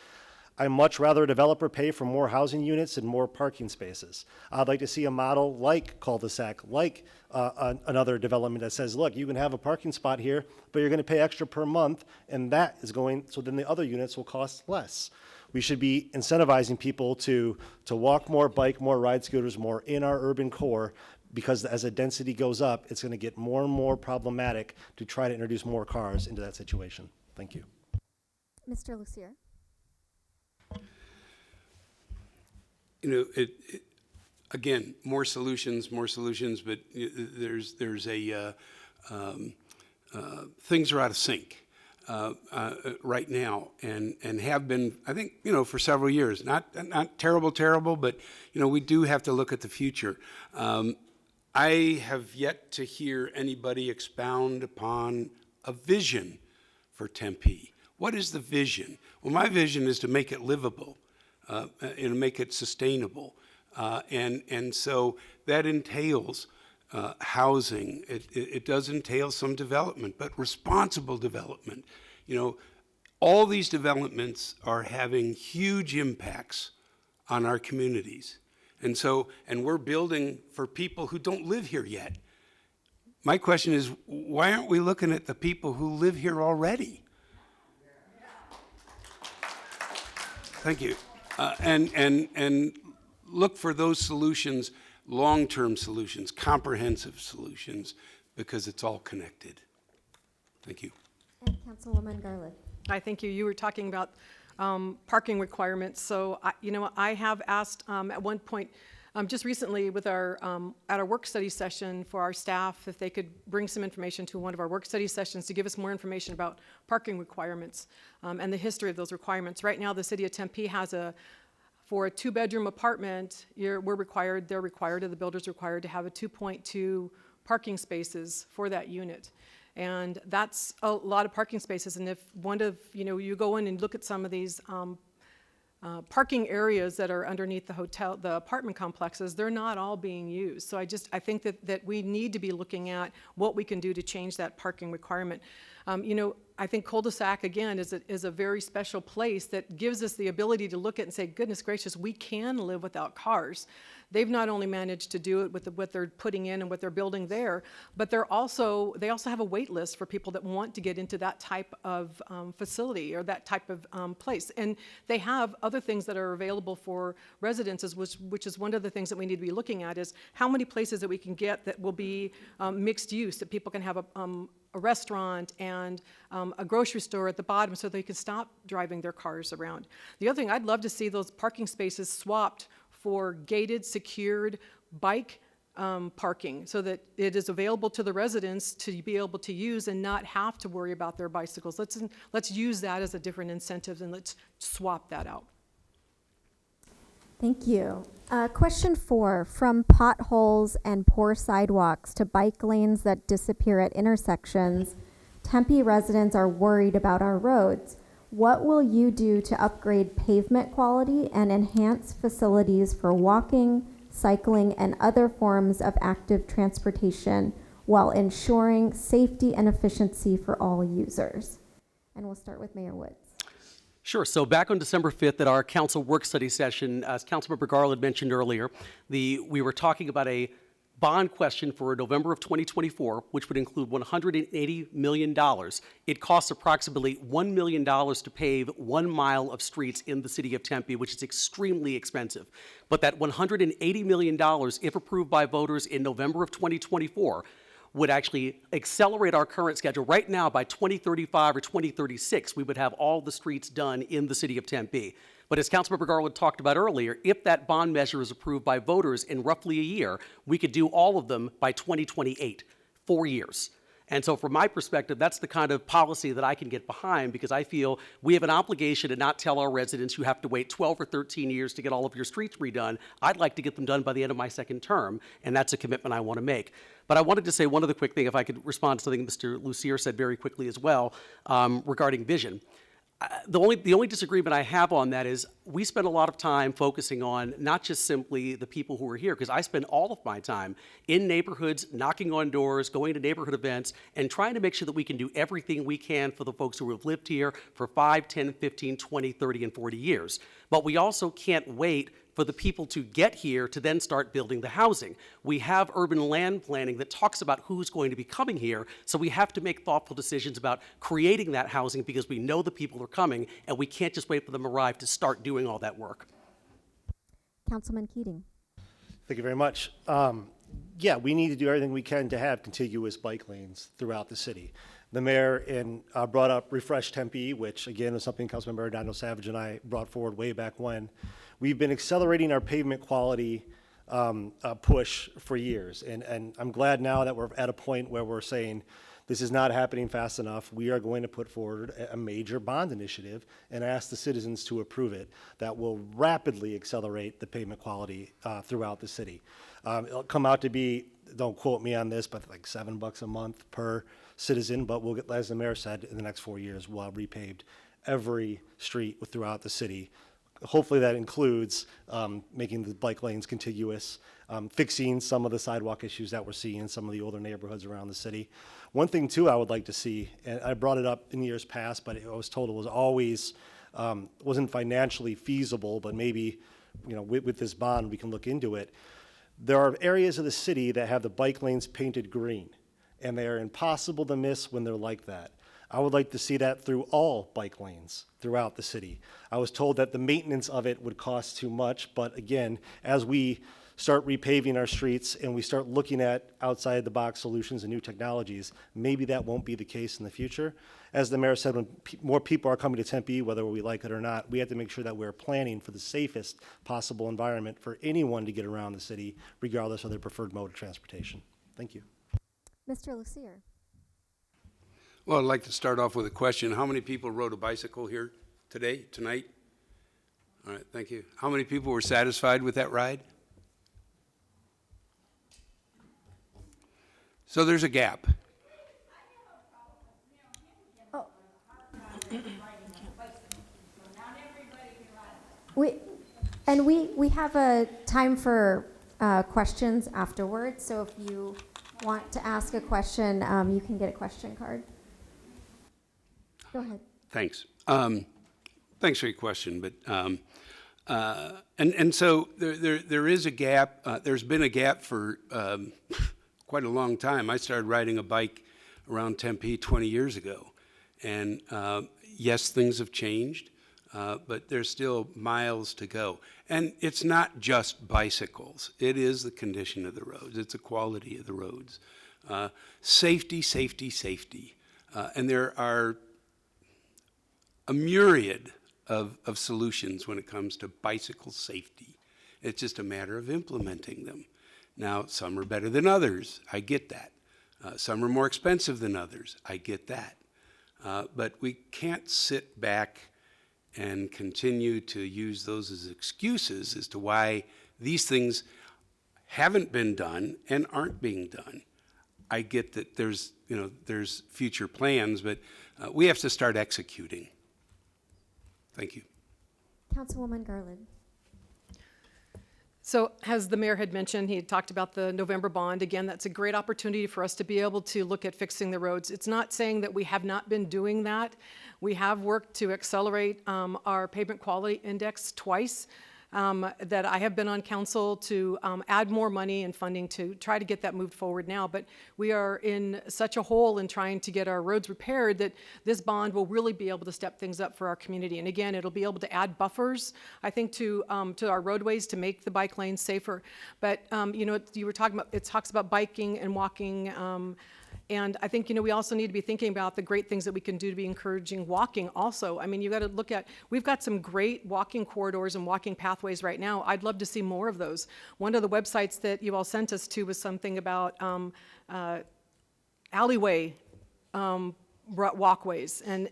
I'd much rather a developer pay for more housing units and more parking spaces. I'd like to see a model like cul-de-sac, like another development that says, look, you can have a parking spot here, but you're going to pay extra per month, and that is going, so then the other units will cost less. We should be incentivizing people to walk more, bike more, ride scooters more in our urban core, because as the density goes up, it's going to get more and more problematic to try to introduce more cars into that situation. Thank you. Mr. Lucier. You know, again, more solutions, but there's a, things are out of sync right now and have been, I think, you know, for several years. Not terrible, but, you know, we do have to look at the future. I have yet to hear anybody expound upon a vision for Tempe. What is the vision? Well, my vision is to make it livable. And make it sustainable. And so that entails housing. It does entail some development, but responsible development. You know, all these developments are having huge impacts on our communities. And we're building for people who don't live here yet. My question is, why aren't we looking at the people who live here already? Thank you. And look for those solutions, long-term solutions, comprehensive solutions, because it's all connected. Thank you. And Councilwoman Garland. I thank you. You were talking about parking requirements. So, I have asked at one point, just recently with our at our work study session for our staff, if they could bring some information to one of our work study sessions to give us more information about parking requirements and the history of those requirements. Right now, the city of Tempe has for a 2-bedroom apartment, the builder's required to have a 2.2 parking spaces for that unit. And that's a lot of parking spaces. And if you go in and look at some of these parking areas that are underneath the apartment complexes, they're not all being used. So I think that we need to be looking at what we can do to change that parking requirement. I think cul-de-sac, again, is a very special place that gives us the ability to look at and say, goodness gracious, we can live without cars. They've not only managed to do it with what they're putting in and what they're building there, but they also have a wait list for people that want to get into that type of facility or that type of place. And they have other things that are available for residences, which is one of the things that we need to be looking at, is how many places that we can get that will be mixed use, that people can have a restaurant and a grocery store at the bottom so they can stop driving their cars around. The other thing, I'd love to see those parking spaces swapped for gated, secured bike parking so that it is available to the residents to be able to use and not have to worry about their bicycles. Let's use that as a different incentive, and let's swap that out. Thank you. Question 4, from potholes and poor sidewalks to bike lanes that disappear at intersections, Tempe residents are worried about our roads. What will you do to upgrade pavement quality and enhance facilities for walking, cycling, and other forms of active transportation while ensuring safety and efficiency for all users? And we'll start with Mayor Woods. Sure. So back on December 5th at our council work study session, as Councilmember Garland mentioned earlier, we were talking about a bond question for November of 2024, which would include $180 million. It costs approximately $1 million to pave 1 mile of streets in the city of Tempe, which is extremely expensive. But that $180 million, if approved by voters in November of 2024, would actually accelerate our current schedule. Right now, by 2035 or 2036, we would have all the streets done in the city of Tempe. But as Councilmember Garland talked about earlier, if that bond measure is approved by voters in roughly a year, we could do all of them by 2028, 4 years. And so from my perspective, that's the kind of policy that I can get behind, because I feel we have an obligation to not tell our residents you have to wait 12 or 13 years to get all of your streets redone. I'd like to get them done by the end of my second term, and that's a commitment I want to make. But I wanted to say one other quick thing, if I could respond to something Mr. Lucier said very quickly as well, regarding vision. The only disagreement I have on that is we spend a lot of time focusing on not just simply the people who are here, because I spend all of my time in neighborhoods, knocking on doors, going to neighborhood events, and trying to make sure that we can do everything we can for the folks who have lived here for 5, 10, 15, 20, 30, and 40 years. But we also can't wait for the people to get here to then start building the housing. We have urban land planning that talks about who's going to be coming here, so we have to make thoughtful decisions about creating that housing because we know the people are coming, and we can't just wait for them to arrive to start doing all that work. Councilman Keating. Thank you very much. Yeah, we need to do everything we can to have contiguous bike lanes throughout the city. The mayor brought up Refresh Tempe, which again is something Councilmember Daniel Savage and I brought forward way back when. We've been accelerating our pavement quality push for years, and I'm glad now that we're at a point where we're saying this is not happening fast enough. We are going to put forward a major bond initiative and ask the citizens to approve it that will rapidly accelerate the pavement quality throughout the city. It'll come out to be, don't quote me on this, but like $7 a month per citizen, but we'll get, as the mayor said, in the next 4 years, we'll have repaved every street throughout the city. Hopefully that includes making the bike lanes contiguous, fixing some of the sidewalk issues that we're seeing in some of the older neighborhoods around the city. One thing too I would like to see, and I brought it up in years past, but I was told it was always, wasn't financially feasible, but maybe, you know, with this bond we can look into it. There are areas of the city that have the bike lanes painted green, and they are impossible to miss when they're like that. I would like to see that through all bike lanes throughout the city. I was told that the maintenance of it would cost too much, but again, as we start repaving our streets and we start looking at outside the box solutions and new technologies, maybe that won't be the case in the future. As the mayor said, when more people are coming to Tempe, whether we like it or not, we have to make sure that we're planning for the safest possible environment for anyone to get around the city, regardless of their preferred mode of transportation. Thank you. Mr. Lucier. Well, I'd like to start off with a question. How many people rode a bicycle here tonight? All right, thank you. How many people were satisfied with that ride? So there's a gap. Oh. We have a time for questions afterwards, so if you want to ask a question, you can get a question card. Go ahead. Thanks. Thanks for your question, but and so there is a gap. There's been a gap for quite a long time. I started riding a bike around Tempe 20 years ago, and yes, things have changed, but there's still miles to go. And it's not just bicycles. It is the condition of the roads. It's the quality of the roads. Safety, safety, safety. And there are a myriad of solutions when it comes to bicycle safety. It's just a matter of implementing them. Now, some are better than others. I get that. Some are more expensive than others. I get that. But we can't sit back and continue to use those as excuses as to why these things haven't been done and aren't being done. I get that there's future plans, but we have to start executing. Thank you. Councilwoman Garland. So as the mayor had mentioned, he had talked about the November bond. Again, that's a great opportunity for us to be able to look at fixing the roads. It's not saying that we have not been doing that. We have worked to accelerate our pavement quality index twice. That I have been on council to add more money and funding to try to get that moved forward now. But we are in such a hole in trying to get our roads repaired that this bond will really be able to step things up for our community. And again, it'll be able to add buffers, I think, to our roadways to make the bike lanes safer. But you were talking about, it talks about biking and walking. And I think, we also need to be thinking about the great things that we can do to be encouraging walking also. I mean, you got to look at, we've got some great walking corridors and walking pathways right now. I'd love to see more of those. One of the websites that you all sent us to was something about alleyway walkways and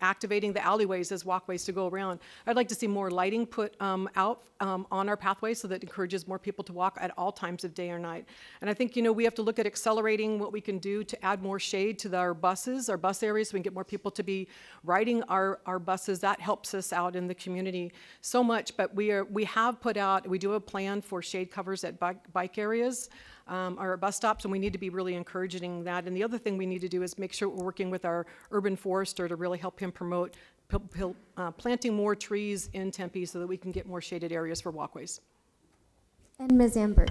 activating the alleyways as walkways to go around. I'd like to see more lighting put out on our pathways so that encourages more people to walk at all times of day or night. And I think, we have to look at accelerating what we can do to add more shade to our buses, our bus areas, so we can get more people to be riding our buses. That helps us out in the community so much. But we do have a plan for shade covers at bike areas, our bus stops, and we need to be really encouraging that. And the other thing we need to do is make sure we're working with our urban forester to really help him promote planting more trees in Tempe so that we can get more shaded areas for walkways. And Ms. Amberg.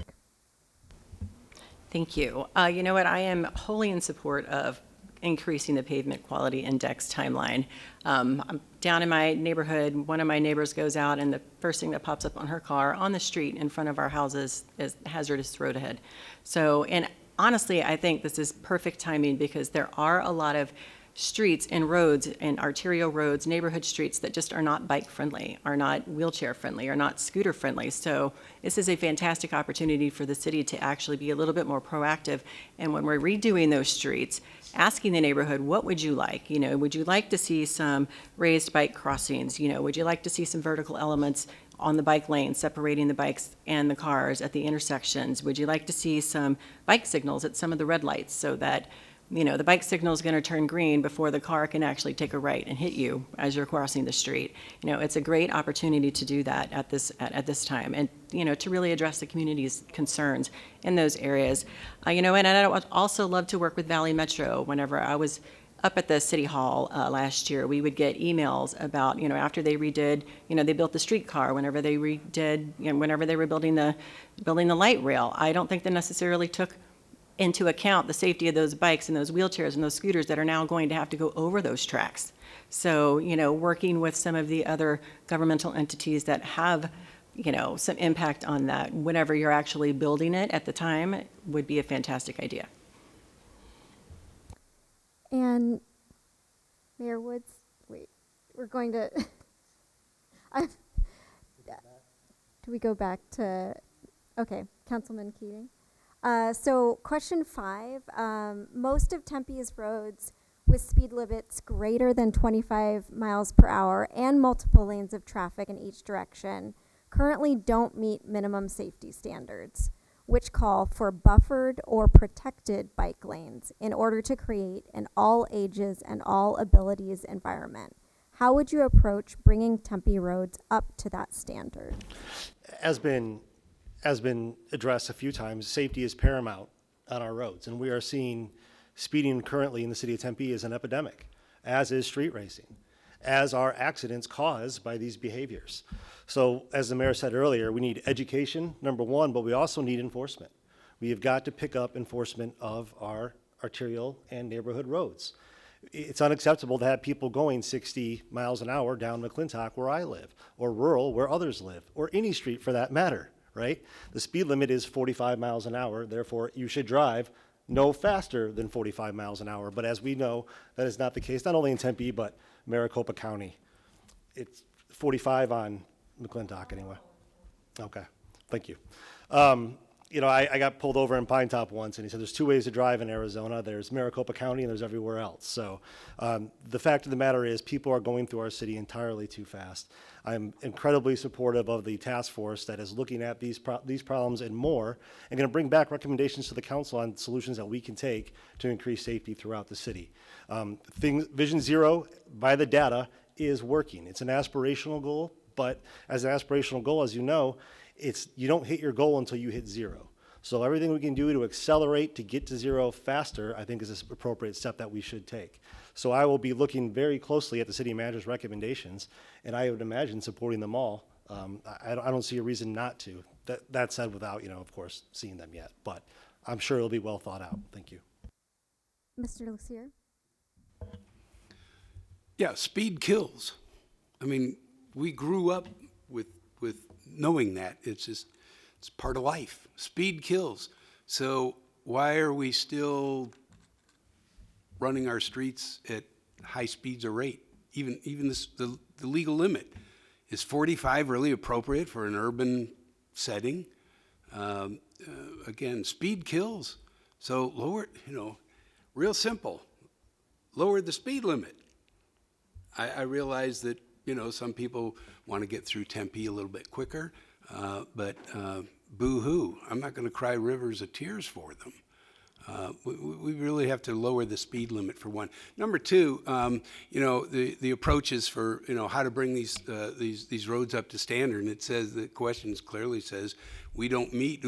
Thank you. You know what? I am wholly in support of increasing the pavement quality index timeline. I'm down in my neighborhood. One of my neighbors goes out, and the first thing that pops up on her car on the street in front of our houses is hazardous road ahead. So, and honestly, I think this is perfect timing because there are a lot of streets and roads and arterial roads, neighborhood streets that just are not bike friendly, are not wheelchair friendly, are not scooter friendly. So this is a fantastic opportunity for the city to actually be a little bit more proactive. And when we're redoing those streets, asking the neighborhood, what would you like? Would you like to see some raised bike crossings? Would you like to see some vertical elements on the bike lane separating the bikes and the cars at the intersections? Would you like to see some bike signals at some of the red lights so that the bike signal is going to turn green before the car can actually take a right and hit you as you're crossing the street? It's a great opportunity to do that at this time, and to really address the community's concerns in those areas. And I would also love to work with Valley Metro. Whenever I was up at the city hall last year, we would get emails about after they redid, they built the streetcar. Whenever they redid, whenever they were building the light rail, I don't think they necessarily took into account the safety of those bikes and those wheelchairs and those scooters that are now going to have to go over those tracks. So, working with some of the other governmental entities that have, some impact on that whenever you're actually building it at the time would be a fantastic idea. And Mayor Woods, wait, we're going to, do we go back to, okay, Councilman Keating? So question 5, most of Tempe's roads with speed limits greater than 25 miles per hour and multiple lanes of traffic in each direction currently don't meet minimum safety standards, which call for buffered or protected bike lanes in order to create an all ages and all abilities environment. How would you approach bringing Tempe roads up to that standard? Has been addressed a few times, safety is paramount on our roads, and we are seeing speeding currently in the city of Tempe is an epidemic, as is street racing, as are accidents caused by these behaviors. So as the mayor said earlier, we need education, number one, but we also need enforcement. We have got to pick up enforcement of our arterial and neighborhood roads. It's unacceptable to have people going 60 miles an hour down McClintock where I live, or rural where others live, or any street for that matter. Right? The speed limit is 45 miles an hour, therefore you should drive no faster than 45 miles an hour. But as we know, that is not the case, not only in Tempe, but Maricopa County. It's 45 on McClintock anyway. Okay, thank you. I got pulled over in Pine Top once, and he said there's 2 ways to drive in Arizona. There's Maricopa County, and there's everywhere else. So the fact of the matter is people are going through our city entirely too fast. I'm incredibly supportive of the task force that is looking at these problems and more, and going to bring back recommendations to the council on solutions that we can take to increase safety throughout the city. Vision Zero, by the data, is working. It's an aspirational goal, but as an aspirational goal, as you know, you don't hit your goal until you hit zero. So everything we can do to accelerate to get to zero faster, I think is an appropriate step that we should take. So I will be looking very closely at the city manager's recommendations, and I would imagine supporting them all. I don't see a reason not to. That said, without, of course, seeing them yet, but I'm sure it'll be well thought out. Thank you. Mr. Lucier? Yeah, speed kills. I mean, we grew up with knowing that. It's part of life. Speed kills. So why are we still running our streets at high speeds or rate? Even the legal limit. Is 45 really appropriate for an urban setting? Again, speed kills. So lower, real simple. lower the speed limit. I realize that, you know, some people want to get through Tempe a little bit quicker, but boo-hoo, I'm not going to cry rivers of tears for them. We really have to lower the speed limit, for one. Number two, you know, the approaches for, you know, how to bring these roads up to standard. And it says, the question clearly says, we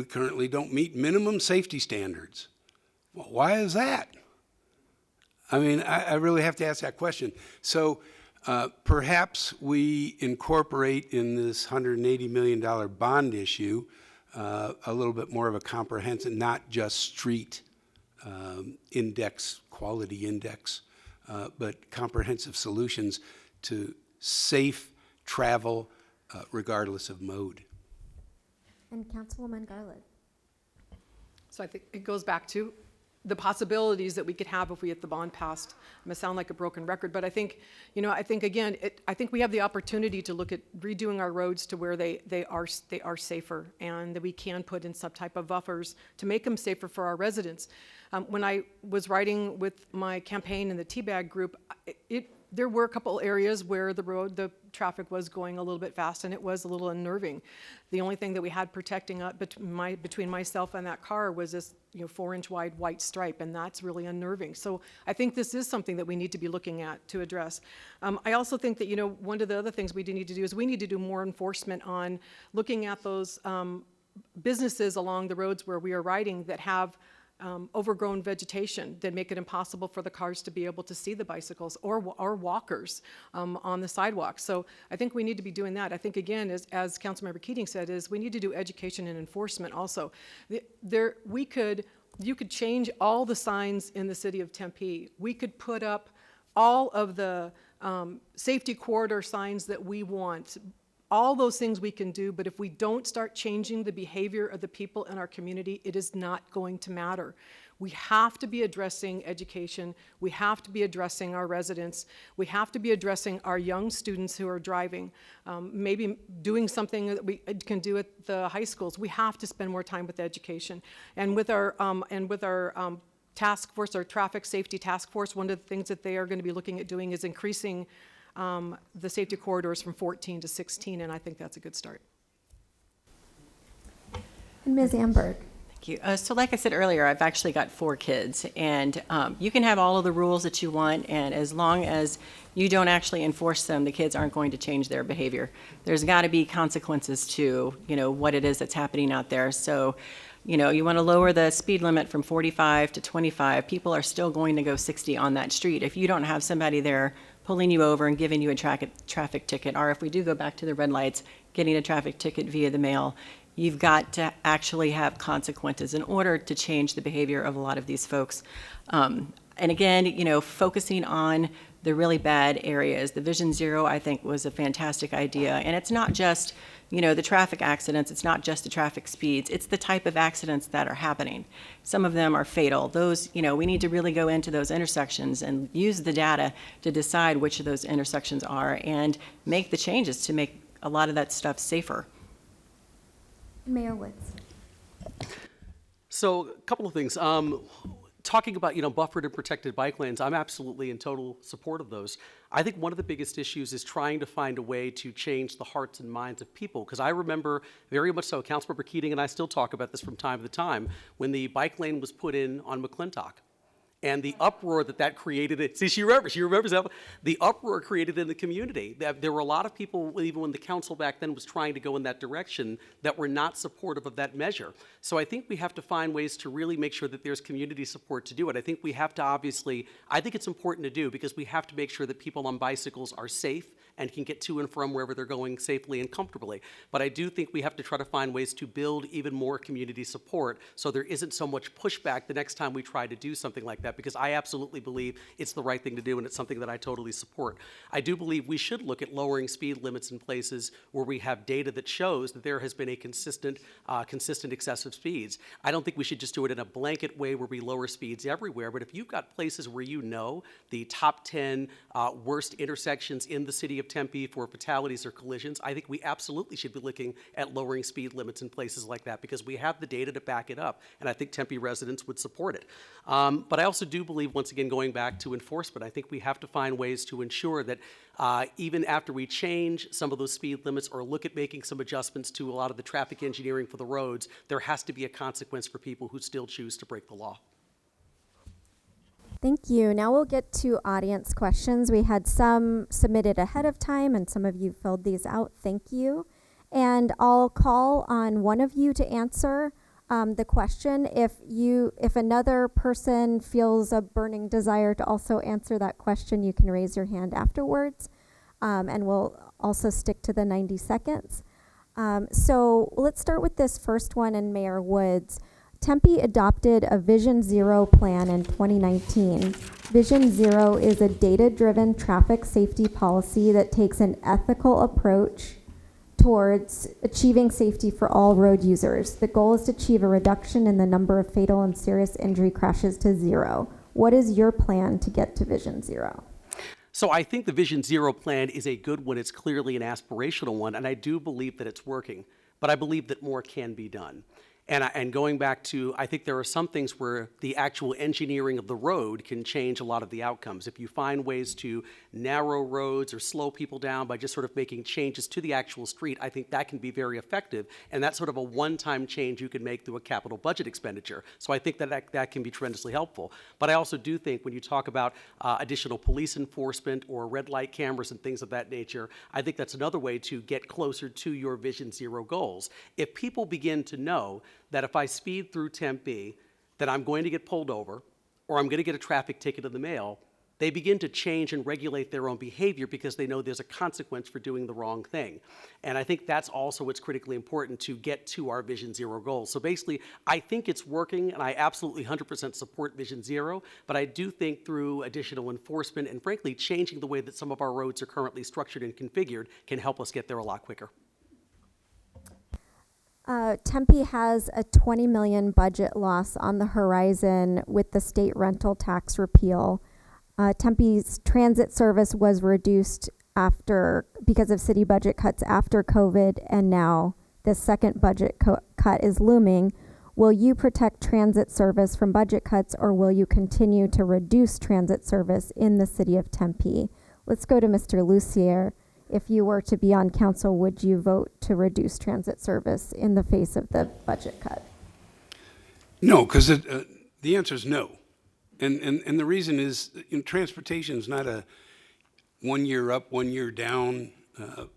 currently don't meet minimum safety standards. Well, why is that? I mean, I really have to ask that question. So perhaps we incorporate in this $180 million bond issue a little bit more of a comprehensive, not just street quality index, but comprehensive solutions to safe travel regardless of mode. And Councilwoman Garland. So I think it goes back to the possibilities that we could have if we get the bond passed. I'm gonna sound like a broken record, but I think, you know, I think again, I think we have the opportunity to look at redoing our roads to where they are safer, and that we can put in some type of buffers to make them safer for our residents. When I was writing with my campaign in the Teabag group, there were a couple areas where the traffic was going a little bit fast, and it was a little unnerving. The only thing that we had protecting up between myself and that car was this, you know, 4-inch wide white stripe, and that's really unnerving. So I think this is something that we need to be looking at to address. I also think that, you know, one of the other things we need to do is we need to do more enforcement on looking at those businesses along the roads where we are riding that have overgrown vegetation that make it impossible for the cars to be able to see the bicycles or walkers on the sidewalk. So I think we need to be doing that. I think, again, as Councilmember Keating said, is we need to do education and enforcement also. You could change all the signs in the city of Tempe. We could put up all of the safety corridor signs that we want. All those things we can do, but if we don't start changing the behavior of the people in our community, it is not going to matter. We have to be addressing education. We have to be addressing our residents. We have to be addressing our young students who are driving. Maybe doing something that we can do at the high schools. We have to spend more time with education. And with our task force, our traffic safety task force, one of the things that they are going to be looking at doing is increasing the safety corridors from 14 to 16, and I think that's a good start. And Ms. Amberg. Thank you. So like I said earlier, I've actually got 4 kids, and you can have all of the rules that you want, and as long as you don't actually enforce them, the kids aren't going to change their behavior. There's got to be consequences to, you know, what it is that's happening out there. So, you know, you want to lower the speed limit from 45 to 25. People are still going to go 60 on that street. If you don't have somebody there pulling you over and giving you a traffic ticket, or if we do go back to the red lights, getting a traffic ticket via the mail, you've got to actually have consequences in order to change the behavior of a lot of these folks. And again, you know, focusing on the really bad areas. The Vision Zero, I think, was a fantastic idea. And it's not just, you know, the traffic accidents, it's not just the traffic speeds, it's the type of accidents that are happening. Some of them are fatal. Those, you know, we need to really go into those intersections and use the data to decide which of those intersections are and make the changes to make a lot of that stuff safer. Mayor Woods. So a couple of things. Talking about, you know, buffered and protected bike lanes, I'm absolutely in total support of those. I think one of the biggest issues is trying to find a way to change the hearts and minds of people. Because I remember very much so, Councilmember Keating and I still talk about this from time to time, when the bike lane was put in on McClintock. And the uproar that created, she remembers that, the uproar created in the community. There were a lot of people, even when the council back then was trying to go in that direction, that were not supportive of that measure. So I think we have to find ways to really make sure that there's community support to do it. I think we have to obviously, I think it's important to do because we have to make sure that people on bicycles are safe and can get to and from wherever they're going safely and comfortably. But I do think we have to try to find ways to build even more community support so there isn't so much pushback the next time we try to do something like that, because I absolutely believe it's the right thing to do and it's something that I totally support. I do believe we should look at lowering speed limits in places where we have data that shows that there has been a consistent excessive speeds. I don't think we should just do it in a blanket way where we lower speeds everywhere, but if you've got places where you know the top 10 worst intersections in the city of Tempe for fatalities or collisions, I think we absolutely should be looking at lowering speed limits in places like that because we have the data to back it up, and I think Tempe residents would support it. But I also do believe, once again, going back to enforcement, I think we have to find ways to ensure that even after we change some of those speed limits or look at making some adjustments to a lot of the traffic engineering for the roads, there has to be a consequence for people who still choose to break the law. Thank you. Now we'll get to audience questions. We had some submitted ahead of time and some of you filled these out. Thank you. And I'll call on one of you to answer the question. If another person feels a burning desire to also answer that question, you can raise your hand afterwards. And we'll also stick to the 90 seconds. So let's start with this first one, and Mayor Woods. Tempe adopted a Vision Zero plan in 2019. Vision Zero is a data-driven traffic safety policy that takes an ethical approach towards achieving safety for all road users. The goal is to achieve a reduction in the number of fatal and serious injury crashes to zero. What is your plan to get to Vision Zero? So I think the Vision Zero plan is a good one. It's clearly an aspirational one, and I do believe that it's working. But I believe that more can be done. And going back to, I think there are some things where the actual engineering of the road can change a lot of the outcomes. If you find ways to narrow roads or slow people down by just sort of making changes to the actual street, I think that can be very effective. And that's sort of a one-time change you can make through a capital budget expenditure. So I think that can be tremendously helpful. But I also do think when you talk about additional police enforcement or red light cameras and things of that nature, I think that's another way to get closer to your Vision Zero goals. If people begin to know that if I speed through Tempe, that I'm going to get pulled over or I'm going to get a traffic ticket in the mail, they begin to change and regulate their own behavior because they know there's a consequence for doing the wrong thing. And I think that's also what's critically important to get to our Vision Zero goals. So basically, I think it's working, and I absolutely 100% support Vision Zero, but I do think through additional enforcement and frankly changing the way that some of our roads are currently structured and configured can help us get there a lot quicker. Tempe has a $20 million budget loss on the horizon with the state rental tax repeal. Tempe's transit service was reduced because of city budget cuts after COVID, and now the second budget cut is looming. Will you protect transit service from budget cuts, or will you continue to reduce transit service in the city of Tempe? Let's go to Mr. Lucier. If you were to be on council, would you vote to reduce transit service in the face of the budget cut? No, because the answer is no. And the reason is, transportation is not a 1 year up, 1 year down,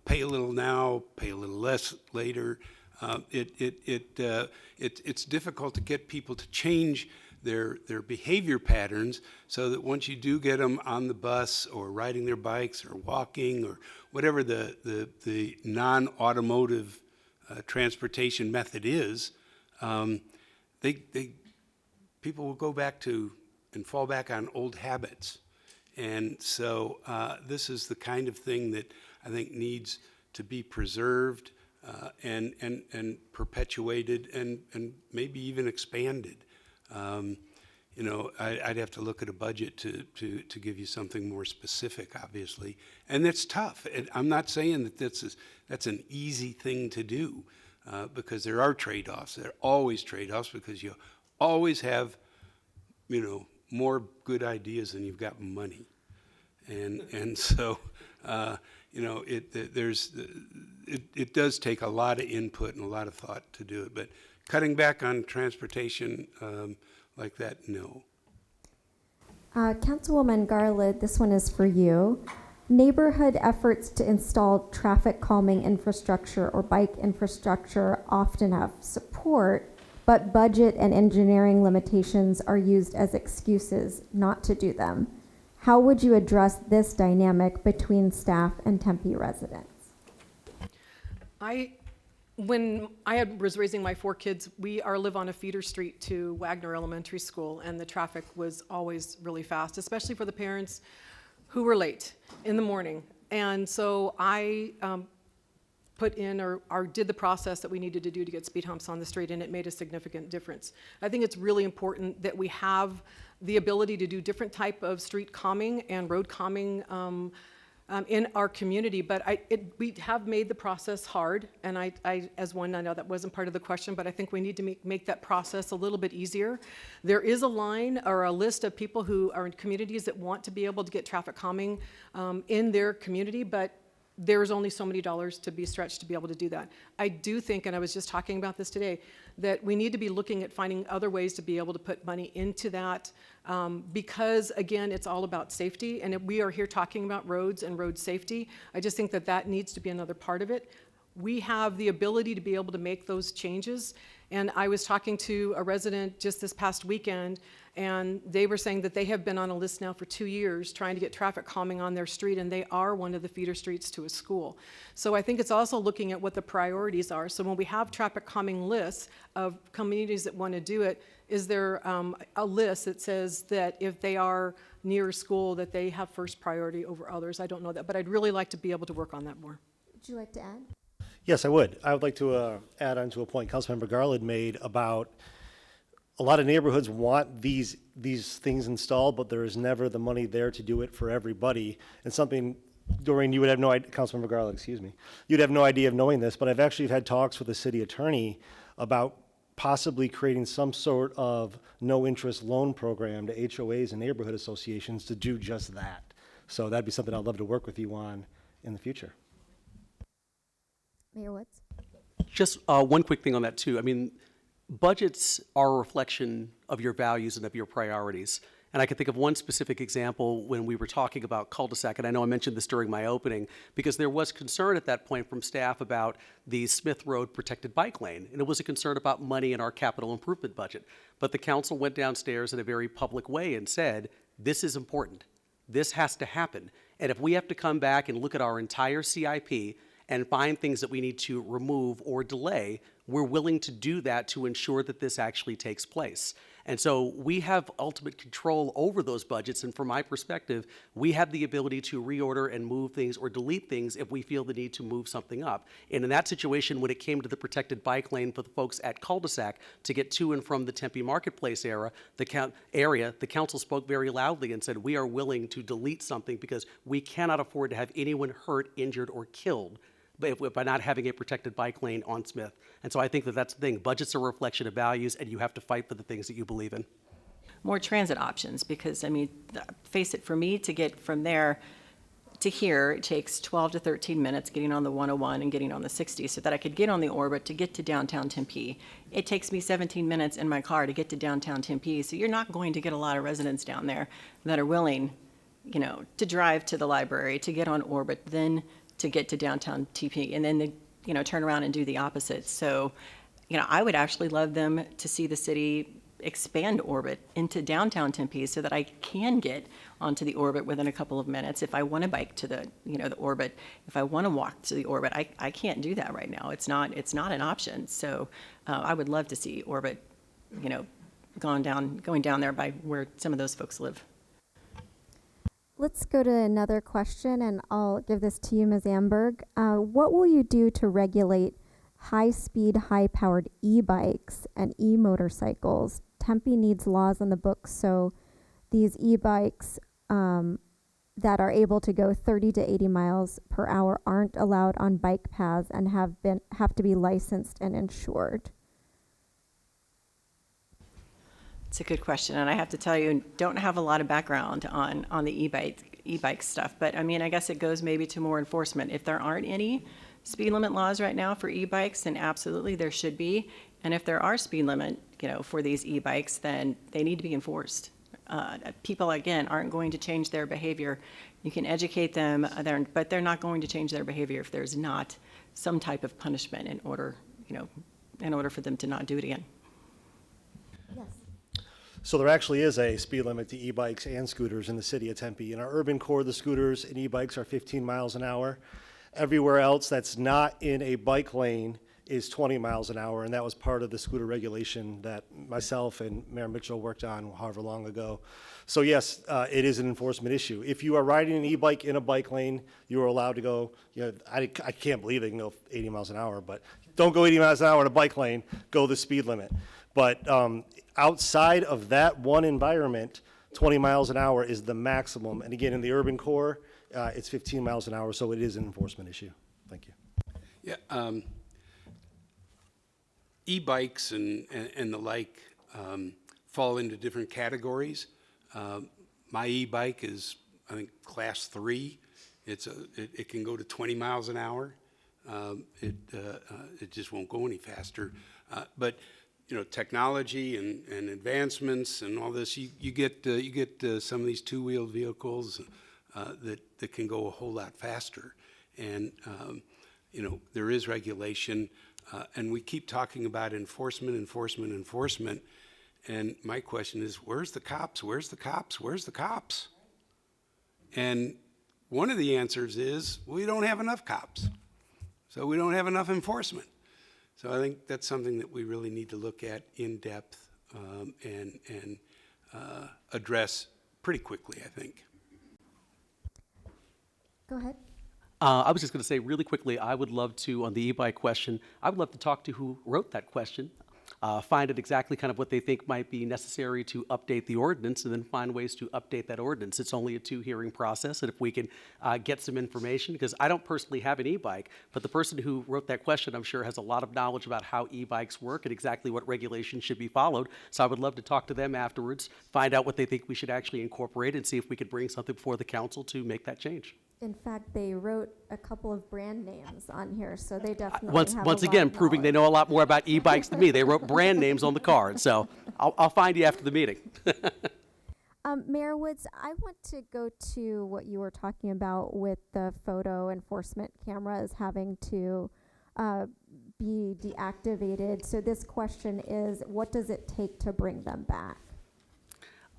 pay a little now, pay a little less later. It's difficult to get people to change their behavior patterns so that once you do get them on the bus or riding their bikes or walking or whatever the non-automotive transportation method is, people will go back to and fall back on old habits. And so this is the kind of thing that I think needs to be preserved and perpetuated and maybe even expanded. I'd have to look at a budget to give you something more specific, obviously. And that's tough. And I'm not saying that that's an easy thing to do because there are trade-offs. There are always trade-offs because you always have, more good ideas than you've got money. And so, it does take a lot of input and a lot of thought to do it. But cutting back on transportation like that, no. Councilwoman Garland, this one is for you. Neighborhood efforts to install traffic calming infrastructure or bike infrastructure often have support, but budget and engineering limitations are used as excuses not to do them. How would you address this dynamic between staff and Tempe residents? When I was raising my 4 kids, we live on a feeder street to Wagner Elementary School, and the traffic was always really fast, especially for the parents who were late in the morning. And so I put in or did the process that we needed to do to get speed humps on the street, and it made a significant difference. I think it's really important that we have the ability to do different type of street calming and road calming in our community. But we have made the process hard, and I know that wasn't part of the question, but I think we need to make that process a little bit easier. There is a line or a list of people who are in communities that want to be able to get traffic calming in their community, but there's only so many dollars to be stretched to be able to do that. I do think, and I was just talking about this today, that we need to be looking at finding other ways to be able to put money into that, because again, it's all about safety, and we are here talking about roads and road safety. I just think that that needs to be another part of it. We have the ability to be able to make those changes, and I was talking to a resident just this past weekend, and they were saying that they have been on a list now for 2 years trying to get traffic calming on their street, and they are one of the feeder streets to a school. So I think it's also looking at what the priorities are. So when we have traffic calming lists of communities that want to do it, is there a list that says that if they are near a school that they have first priority over others? I don't know that, but I'd really like to be able to work on that more. Would you like to add? Yes, I would. I would like to add on to a point Councilmember Garland made about a lot of neighborhoods want these things installed, but there is never the money there to do it for everybody. And something, Doreen, you would have no idea, Councilmember Garland, excuse me, you'd have no idea of knowing this, but I've actually had talks with the city attorney about possibly creating some sort of no-interest loan program to HOAs and neighborhood associations to do just that. So that'd be something I'd love to work with you on in the future. Mayor Woods? Just one quick thing on that, too. I mean, budgets are a reflection of your values and of your priorities. And I can think of one specific example when we were talking about cul-de-sac, and I know I mentioned this during my opening, because there was concern at that point from staff about the Smith Road protected bike lane, and it was a concern about money in our capital improvement budget. But the council went downstairs in a very public way and said, this is important. This has to happen. And if we have to come back and look at our entire CIP and find things that we need to remove or delay, we're willing to do that to ensure that this actually takes place. And so we have ultimate control over those budgets, and from my perspective, we have the ability to reorder and move things or delete things if we feel the need to move something up. And in that situation, when it came to the protected bike lane for the folks at cul-de-sac to get to and from the Tempe Marketplace area, the council spoke very loudly and said, we are willing to delete something because we cannot afford to have anyone hurt, injured, or killed by not having a protected bike lane on Smith. And so I think that that's the thing. Budgets are a reflection of values, and you have to fight for the things that you believe in. More transit options, because, I mean, face it, for me to get from there to here, it takes 12 to 13 minutes getting on the 101 and getting on the 60 so that I could get on the orbit to get to downtown Tempe. It takes me 17 minutes in my car to get to downtown Tempe, so you're not going to get a lot of residents down there that are willing, you know, to drive to the library, to get on orbit, then to get to downtown Tempe, and then they, you know, turn around and do the opposite. So, you know, I would actually love them to see the city expand orbit into downtown Tempe so that I can get onto the orbit within a couple of minutes. If I want to bike to the, you know, the orbit, if I want to walk to the orbit, I can't do that right now. It's not an option. So I would love to see orbit, you know, going down there by where some of those folks live. Let's go to another question, and I'll give this to you, Ms. Amberg. What will you do to regulate high-speed, high-powered e-bikes and e-motorcycles? Tempe needs laws on the books so these e-bikes that are able to go 30 to 80 miles per hour aren't allowed on bike paths and have to be licensed and insured. It's a good question, and I have to tell you, don't have a lot of background on the e-bike stuff, but I mean, I guess it goes maybe to more enforcement. If there aren't any speed limit laws right now for e-bikes, then absolutely there should be, and if there are speed limit, you know, for these e-bikes, then they need to be enforced. People, again, aren't going to change their behavior. You can educate them, but they're not going to change their behavior if there's not some type of punishment in order, you know, in order for them to not do it again. Yes. So there actually is a speed limit to e-bikes and scooters in the city of Tempe. In our urban core, the scooters and e-bikes are 15 miles an hour. Everywhere else that's not in a bike lane is 20 miles an hour, and that was part of the scooter regulation that myself and Mayor Mitchell worked on however long ago. So yes, it is an enforcement issue. If you are riding an e-bike in a bike lane, you are allowed to go, you know, I can't believe they can go 80 miles an hour, but don't go 80 miles an hour in a bike lane, go the speed limit. But outside of that one environment, 20 miles an hour is the maximum. And again, in the urban core, it's 15 miles an hour, so it is an enforcement issue. Thank you. Yeah, e-bikes and the like fall into different categories. My e-bike is, I think, class 3. It can go to 20 miles an hour. It just won't go any faster. But you know, technology and advancements and all this, you get some of these two-wheeled vehicles that can go a whole lot faster. And you know, there is regulation, and we keep talking about enforcement. And my question is, where's the cops? Where's the cops? Where's the cops? And one of the answers is, we don't have enough cops. So we don't have enough enforcement. So I think that's something that we really need to look at in depth and address pretty quickly, I think. Go ahead. I was just going to say really quickly, I would love to, on the e-bike question, I would love to talk to who wrote that question, find out exactly kind of what they think might be necessary to update the ordinance, and then find ways to update that ordinance. It's only a 2-hearing process, and if we can get some information, because I don't personally have an e-bike, but the person who wrote that question, I'm sure, has a lot of knowledge about how e-bikes work and exactly what regulations should be followed. So I would love to talk to them afterwards, find out what they think we should actually incorporate, and see if we could bring something before the council to make that change. In fact, they wrote a couple of brand names on here, so they definitely Once have a lot again, of proving they knowledge. know a lot more about e-bikes than me. They wrote brand names on the card, so I'll find you after the meeting. Mayor Woods, I want to go to what you were talking about with the photo enforcement cameras having to be deactivated. So this question is, what does it take to bring them back?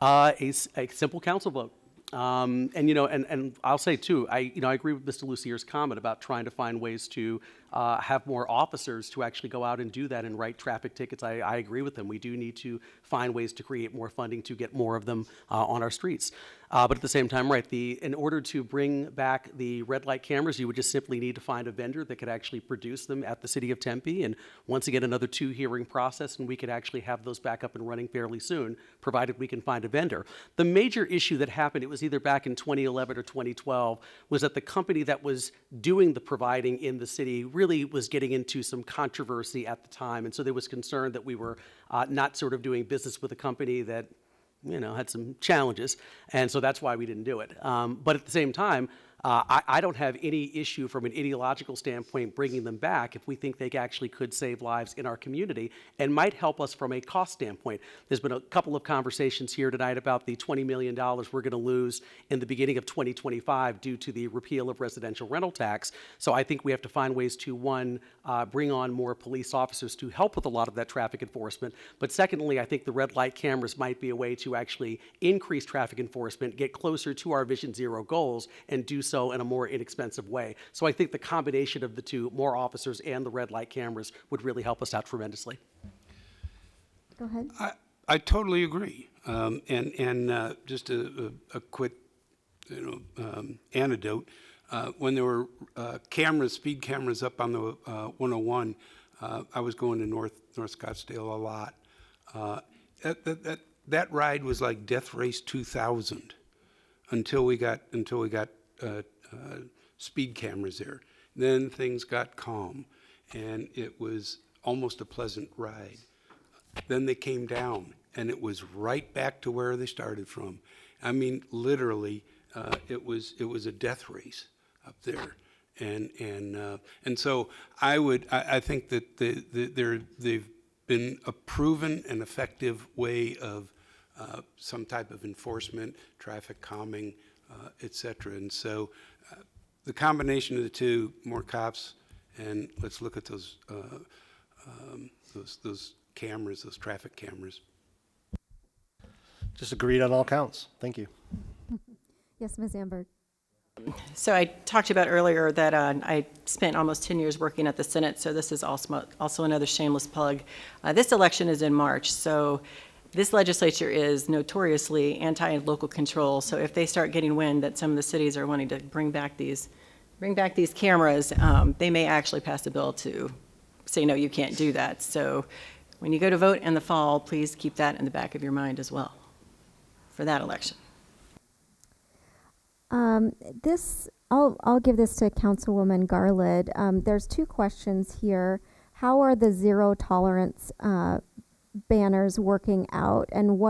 A simple council vote. And you know, and I'll say too, I agree with Mr. Lucier's comment about trying to find ways to have more officers to actually go out and do that and write traffic tickets. I agree with them. We do need to find ways to create more funding to get more of them on our streets. But at the same time, right, in order to bring back the red light cameras, you would just simply need to find a vendor that could actually produce them at the city of Tempe. And once again, another 2-hearing process, and we could actually have those back up and running fairly soon, provided we can find a vendor. The major issue that happened, it was either back in 2011 or 2012, was that the company that was doing the providing in the city really was getting into some controversy at the time. And so there was concern that we were not sort of doing business with a company that, you know, had some challenges, and so that's why we didn't do it. But at the same time, I don't have any issue from an ideological standpoint bringing them back if we think they actually could save lives in our community and might help us from a cost standpoint. There's been a couple of conversations here tonight about the $20 million we're going to lose in the beginning of 2025 due to the repeal of residential rental tax. So I think we have to find ways to, one, bring on more police officers to help with a lot of that traffic enforcement. But secondly, I think the red light cameras might be a way to actually increase traffic enforcement, get closer to our Vision Zero goals, and do so in a more inexpensive way. So I think the combination of the two, more officers and the red light cameras, would really help us out tremendously. Go ahead. I totally agree. And just a quick, anecdote. When there were speed cameras up on the 101, I was going to North Scottsdale a lot. That ride was like Death Race 2000 until we got speed cameras there. Then things got calm, and it was almost a pleasant ride. Then they came down, and it was right back to where they started from. I mean, literally, it was a death race up there, and so I think that they've been a proven and effective way of some type of enforcement, traffic calming, et cetera. And so the combination of the two, more cops, and let's look at those cameras, those traffic cameras. Just agreed on all counts. Thank you. Yes, Ms. Amberg. So I talked about earlier that I spent almost 10 years working at the Senate, so this is also another shameless plug. This election is in March, so this legislature is notoriously anti-local control. So if they start getting wind that some of the cities are wanting to bring back these cameras, they may actually pass a bill to say, no, you can't do that. So when you go to vote in the fall, please keep that in the back of your mind as well for that election. I'll give this to Councilwoman Garland. There's two questions here. How are the zero tolerance banners working out, and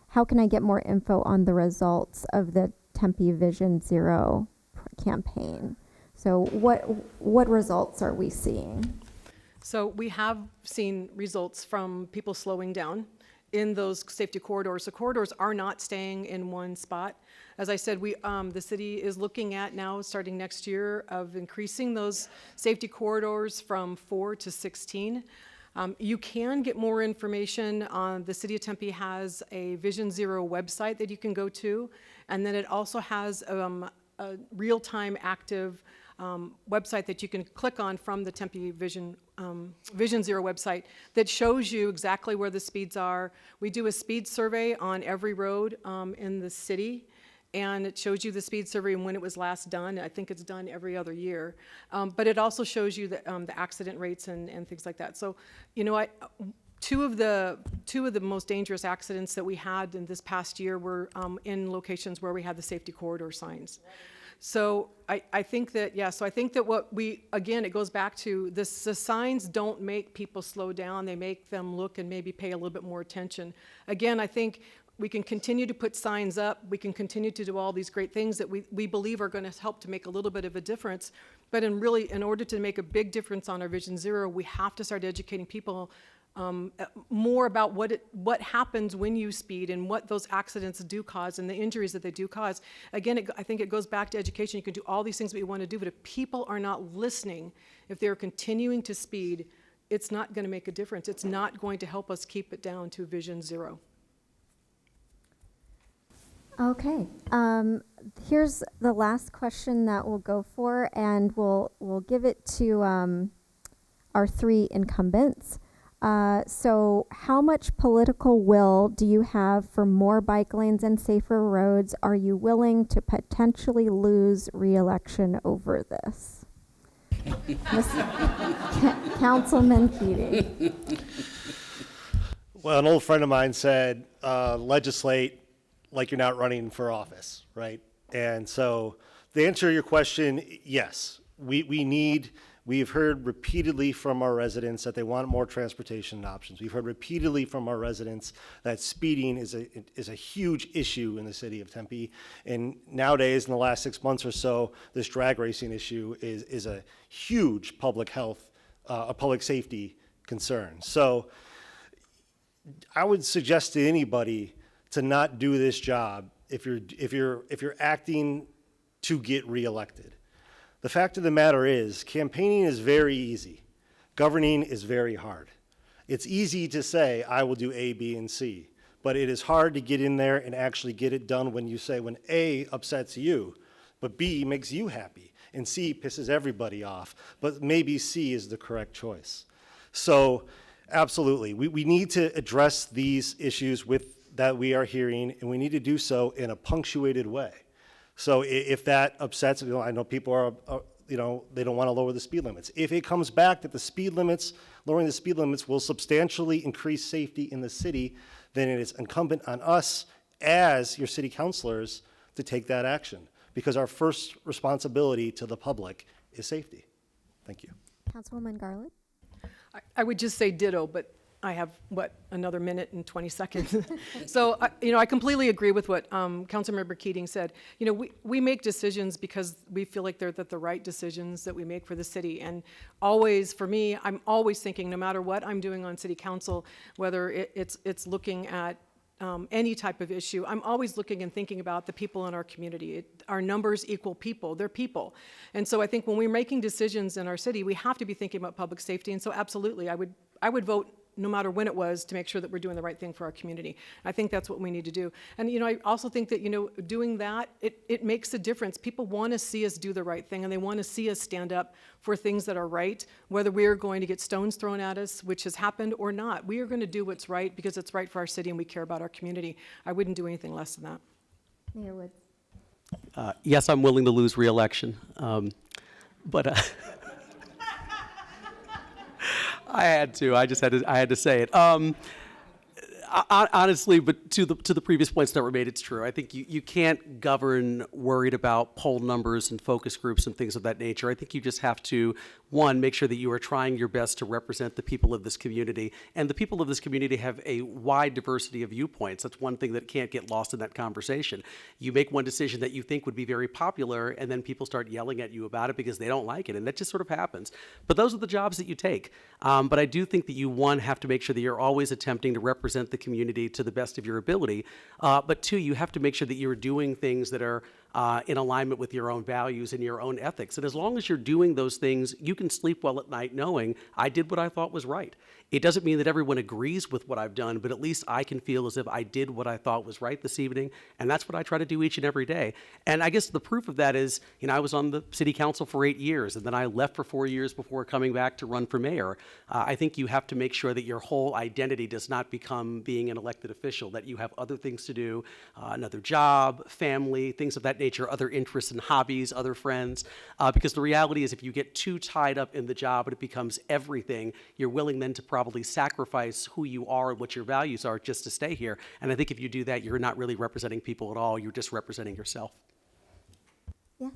how can I get more info on the results of the Tempe Vision Zero campaign? So what results are we seeing? So we have seen results from people slowing down in those safety corridors. The corridors are not staying in one spot. As I said, the city is looking at now, starting next year, of increasing those safety corridors from 4 to 16. You can get more information on, the City of Tempe has a Vision Zero website that you can go to, and then it also has a real-time active website that you can click on from the Tempe Vision Zero website that shows you exactly where the speeds are. We do a speed survey on every road in the city, and it shows you the speed survey and when it was last done. I think it's done every other year. But it also shows you the accident rates and things like that. So, you know, two of the most dangerous accidents that we had in this past year were in locations where we had the safety corridor signs. So I think that, yeah, so I think that again, it goes back to the signs don't make people slow down. They make them look and maybe pay a little bit more attention. Again, I think we can continue to put signs up. We can continue to do all these great things that we believe are going to help to make a little bit of a difference. But in order to make a big difference on our Vision Zero, we have to start educating people more about what happens when you speed and what those accidents do cause and the injuries that they do cause. Again, I think it goes back to education. You can do all these things that we want to do, but if people are not listening, if they're continuing to speed, it's not going to make a difference. It's not going to help us keep it down to Vision Zero. Okay. Here's the last question that we'll go for, and we'll give it to our three incumbents. So how much political will do you have for more bike lanes and safer roads? Are you willing to potentially lose re-election over this? Councilman Keating. Well, an old friend of mine said, legislate like you're not running for office, right? And so the answer to your question, yes, we've heard repeatedly from our residents that they want more transportation options. We've heard repeatedly from our residents that speeding is a huge issue in the city of Tempe. And nowadays, in the last 6 months or so, this drag racing issue is a huge public health, a public safety concern. So I would suggest to anybody to not do this job if you're acting to get reelected. The fact of the matter is, campaigning is very easy. Governing is very hard. It's easy to say, I will do A, B, and C, but it is hard to get in there and actually get it done when A upsets you, but B makes you happy, and C pisses everybody off, but maybe C is the correct choice. So absolutely, we need to address these issues that we are hearing, and we need to do so in a punctuated way. So if that upsets, I know people are, they don't want to lower the speed limits. If it comes back that lowering the speed limits will substantially increase safety in the city, then it is incumbent on us as your city councilors to take that action, because our first responsibility to the public is safety. Thank you. Councilwoman Garland. I would just say ditto, but I have, another minute and 20 seconds. So, I completely agree with what Councilmember Keating said. We make decisions because we feel like they're the right decisions that we make for the city. And always, for me, I'm always thinking, no matter what I'm doing on city council, whether it's looking at any type of issue, I'm always looking and thinking about the people in our community. Our numbers equal people, they're people. And so I think when we're making decisions in our city, we have to be thinking about public safety. And so absolutely, I would vote no matter when it was, to make sure that we're doing the right thing for our community. I think that's what we need to do. And I also think that doing that, it makes a difference. People want to see us do the right thing, and they want to see us stand up for things that are right, whether we're going to get stones thrown at us, which has happened, or not. We are going to do what's right because it's right for our city and we care about our community. I wouldn't do anything less than that. Mayor Woods. Yes, I'm willing to lose re-election, but I had to. I had to say it. Honestly, but to the previous points that were made, it's true. I think you can't govern worried about poll numbers and focus groups and things of that nature. I think you just have to, one, make sure that you are trying your best to represent the people of this community. And the people of this community have a wide diversity of viewpoints. That's one thing that can't get lost in that conversation. You make one decision that you think would be very popular, and then people start yelling at you about it because they don't like it, and that just sort of happens. But those are the jobs that you take. But I do think that you, one, have to make sure that you're always attempting to represent the community to the best of your ability. But two, you have to make sure that you're doing things that are in alignment with your own values and your own ethics. And as long as you're doing those things, you can sleep well at night knowing I did what I thought was right. It doesn't mean that everyone agrees with what I've done, but at least I can feel as if I did what I thought was right this evening, and that's what I try to do each and every day. And I guess the proof of that is, I was on the city council for 8 years, and then I left for 4 years before coming back to run for mayor. I think you have to make sure that your whole identity does not become being an elected official, that you have other things to do, another job, family, things of that nature, other interests and hobbies, other friends, because the reality is if you get too tied up in the job and it becomes everything, you're willing then to probably sacrifice who you are and what your values are just to stay here. And I think if you do that, you're not really representing people at all. You're just representing yourself. Yes.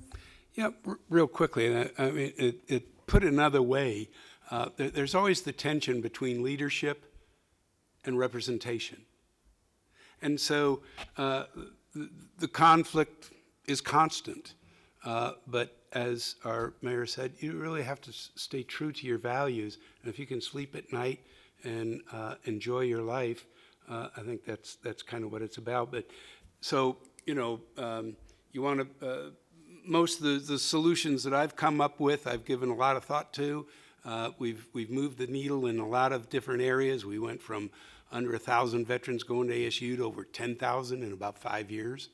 Yeah, real quickly, I mean, it put another way, there's always the tension between leadership and representation. And so the conflict is constant. But as our mayor said, you really have to stay true to your values. And if you can sleep at night and enjoy your life, I think that's kind of what it's about. But so, you want to, most of the solutions that I've come up with, I've given a lot of thought to. We've moved the needle in a lot of different areas. We went from under 1,000 veterans going to ASU to over 10,000 in about 5 years,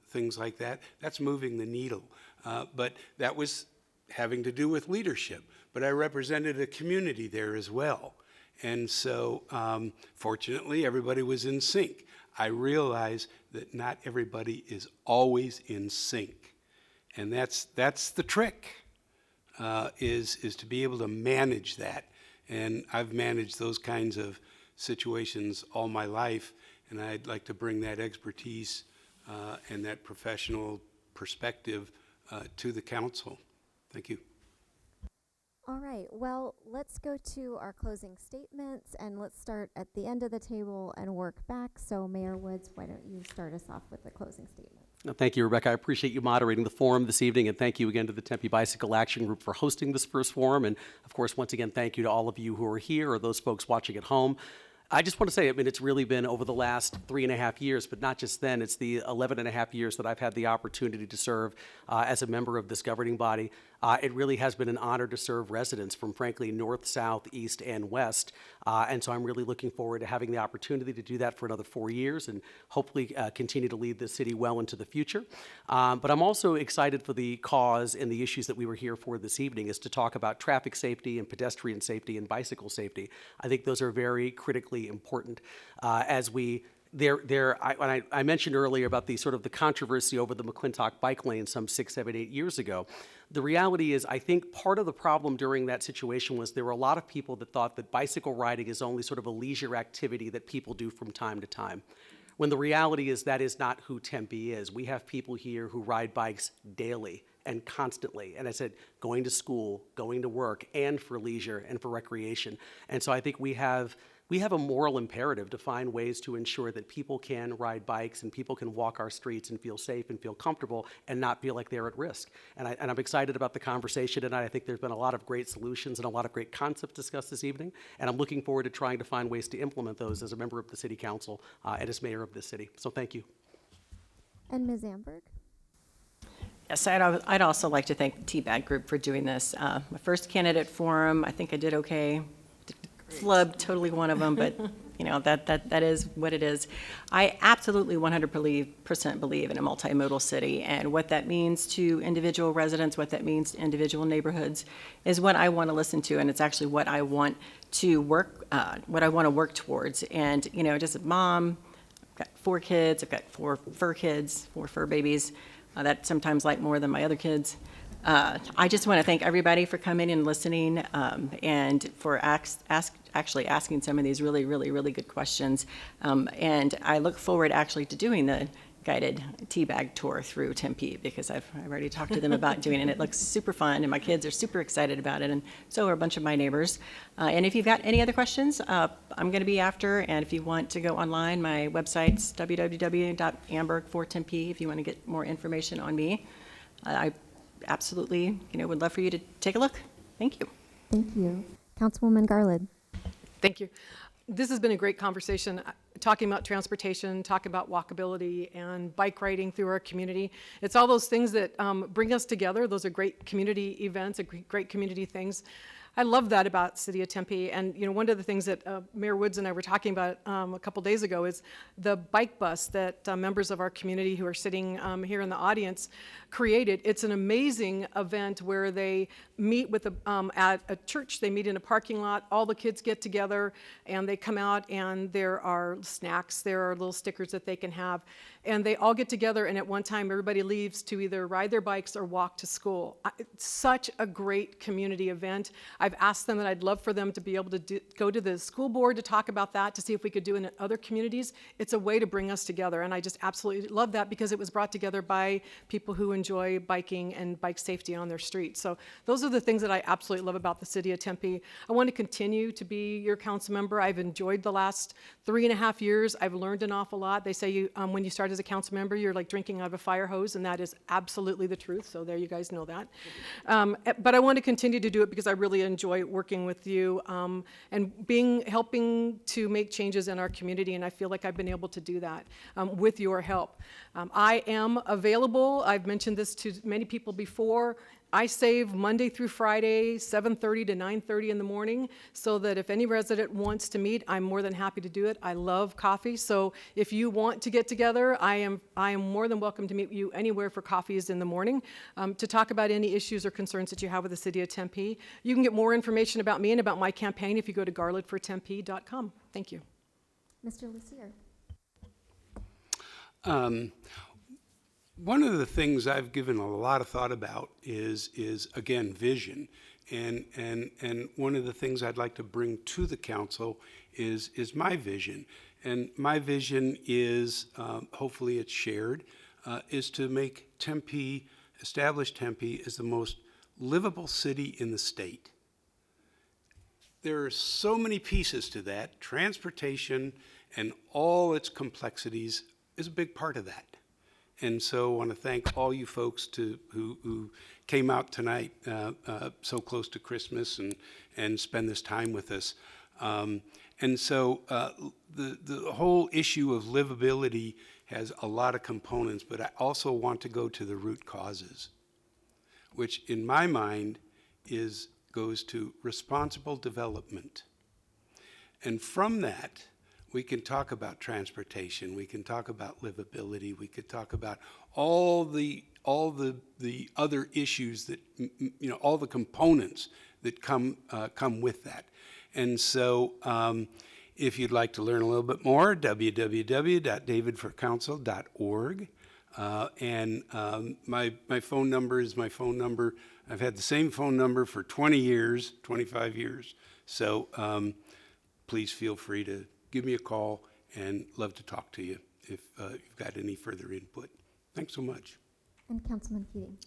things like that. That's moving the needle. But that was having to do with leadership. But I represented a community there as well. And so, fortunately, everybody was in sync. I realize that not everybody is always in sync. And that's the trick, is to be able to manage that. And I've managed those kinds of situations all my life, and I'd like to bring that expertise and that professional perspective to the council. Thank you. All right, well, let's go to our closing statements, and let's start at the end of the table and work back. So Mayor Woods, why don't you start us off with the closing statement? Thank you, Rebecca. I appreciate you moderating the forum this evening, and thank you again to the Tempe Bicycle Action Group for hosting this first forum. And of course, once again, thank you to all of you who are here or those folks watching at home. I just want to say, it's really been over the last 3.5 years, but not just then. It's the 11.5 years that I've had the opportunity to serve as a member of this governing body. It really has been an honor to serve residents from, frankly, north, south, east, and west. And so I'm really looking forward to having the opportunity to do that for another 4 years and hopefully continue to lead the city well into the future. But I'm also excited for the cause and the issues that we were here for this evening, is to talk about traffic safety and pedestrian safety and bicycle safety. I think those are very critically important as we I mentioned earlier about the sort of the controversy over the McClintock bike lane some 6, 7, 8 years ago. The reality is, I think part of the problem during that situation was there were a lot of people that thought that bicycle riding is only sort of a leisure activity that people do from time to time. When the reality is that is not who Tempe is. We have people here who ride bikes daily and constantly. And I said, going to school, going to work, and for leisure and for recreation. And so I think we have a moral imperative to find ways to ensure that people can ride bikes and people can walk our streets and feel safe and feel comfortable and not feel like they're at risk. And I'm excited about the conversation tonight. I think there's been a lot of great solutions and a lot of great concepts discussed this evening. And I'm looking forward to trying to find ways to implement those as a member of the City Council and as mayor of this city. So thank you. And Ms. Amberg? Yes, I'd also like to thank the T-BAG group for doing this. My first candidate forum, I think I did okay. Flubbed totally one of them, but that is what it is. I absolutely 100% believe in a multimodal city, and what that means to individual residents, what that means to individual neighborhoods, is what I want to listen to, and it's actually what I want to work towards. And just a mom, I've got 4 kids, I've got 4 fur kids, 4 fur babies. That sometimes like more than my other kids. I just want to thank everybody for coming and listening, and for actually asking some of these really, really, really good questions. And I look forward actually to doing the guided tea bag tour through Tempe, because I've already talked to them about doing it, and it looks super fun, and my kids are super excited about it, and so are a bunch of my neighbors. And if you've got any other questions, I'm going to be after, and if you want to go online, my website's www.amberg4tempe if you want to get more information on me. I absolutely, would love for you to take a look. Thank you. Thank you. Councilwoman Garland. Thank you. This has been a great conversation, talking about transportation, talking about walkability and bike riding through our community. It's all those things that bring us together. Those are great community events, great community things. I love that about City of Tempe. And one of the things that Mayor Woods and I were talking about a couple days ago is the bike bus that members of our community who are sitting here in the audience created. It's an amazing event where they meet with at a church. They meet in a parking lot. All the kids get together and they come out, and there are snacks. There are little stickers that they can have. And they all get together, and at one time everybody leaves to either ride their bikes or walk to school. It's such a great community event. I've asked them that I'd love for them to be able to go to the school board to talk about that, to see if we could do it in other communities. It's a way to bring us together, and I just absolutely love that, because it was brought together by people who enjoy biking and bike safety on their street. So those are the things that I absolutely love about the City of Tempe. I want to continue to be your council member. I've enjoyed the last 3.5 years. I've learned an awful lot. They say when you start as a council member, you're like drinking out of a fire hose, and that is absolutely the truth. So there, you guys know that. But I want to continue to do it because I really enjoy working with you and helping to make changes in our community, and I feel like I've been able to do that with your help. I am available. I've mentioned this to many people before. I save Monday through Friday, 7:30 to 9:30 in the morning, so that if any resident wants to meet, I'm more than happy to do it. I love coffee, so if you want to get together, I am more than welcome to meet you anywhere for coffees in the morning to talk about any issues or concerns that you have with the City of Tempe. You can get more information about me and about my campaign if you go to garlandfortempe.com. Thank you. Mr. Lucier. One of the things I've given a lot of thought about is again, vision. And one of the things I'd like to bring to the council is my vision. And my vision is, hopefully it's shared, is to make Tempe, establish Tempe as the most livable city in the state. There are so many pieces to that. Transportation and all its complexities is a big part of that. And so I want to thank all you folks who came out tonight so close to Christmas and spend this time with us. And so the whole issue of livability has a lot of components, but I also want to go to the root causes, which in my mind goes to responsible development. And from that, we can talk about transportation, we can talk about livability, we could talk about all the other issues that, all the components that come with that. And so if you'd like to learn a little bit more, www.davidforcouncil.org. And my phone number is my phone number. I've had the same phone number for 25 years. So please feel free to give me a call, and love to talk to you if you've got any further input. Thanks so much. And Councilman Keating.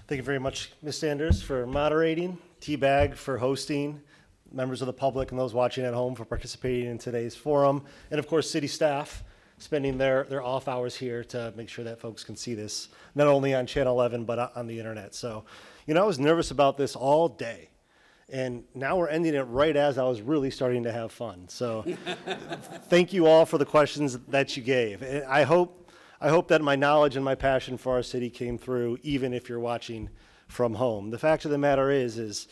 Thank you very much, Ms. Sanders, for moderating, Teabag for hosting, members of the public and those watching at home for participating in today's forum, and of course, city staff spending their off hours here to make sure that folks can see this, not only on Channel 11, but on the internet. So, I was nervous about this all day. And now we're ending it right as I was really starting to have fun. So thank you all for the questions that you gave. And I hope that my knowledge and my passion for our city came through, even if you're watching from home. The fact of the matter is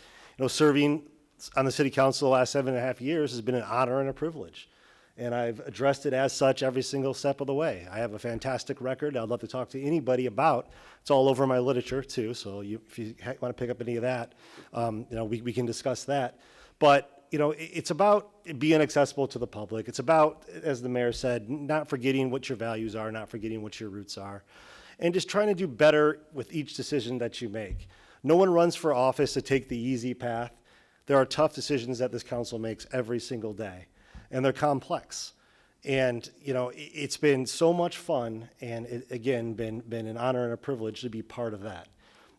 serving on the city council the last 7.5 years has been an honor and a privilege. And I've addressed it as such every single step of the way. I have a fantastic record I'd love to talk to anybody about. It's all over my literature too, so if you want to pick up any of that, we can discuss that. But it's about being accessible to the public. It's about, as the mayor said, not forgetting what your values are, not forgetting what your roots are, and just trying to do better with each decision that you make. No one runs for office to take the easy path. There are tough decisions that this council makes every single day, and they're complex. And, you know, it's been so much fun, and it, again, been an honor and a privilege to be part of that.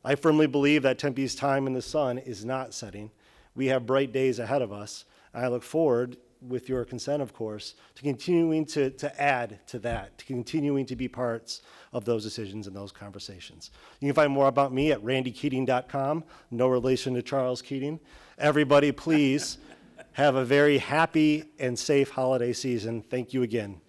I firmly believe that Tempe's time in the sun is not setting. We have bright days ahead of us. I look forward, with your consent, of course, to continuing to add to that, to continuing to be parts of those decisions and those conversations. You can find more about me at randykeating.com, no relation to Charles Keating. Everybody, please have a very happy and safe holiday season. Thank you again.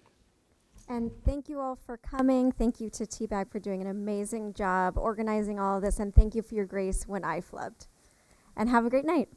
And thank you all for coming. Thank you to Teabag for doing an amazing job organizing all of this. And thank you for your grace when I flubbed. And have a great night.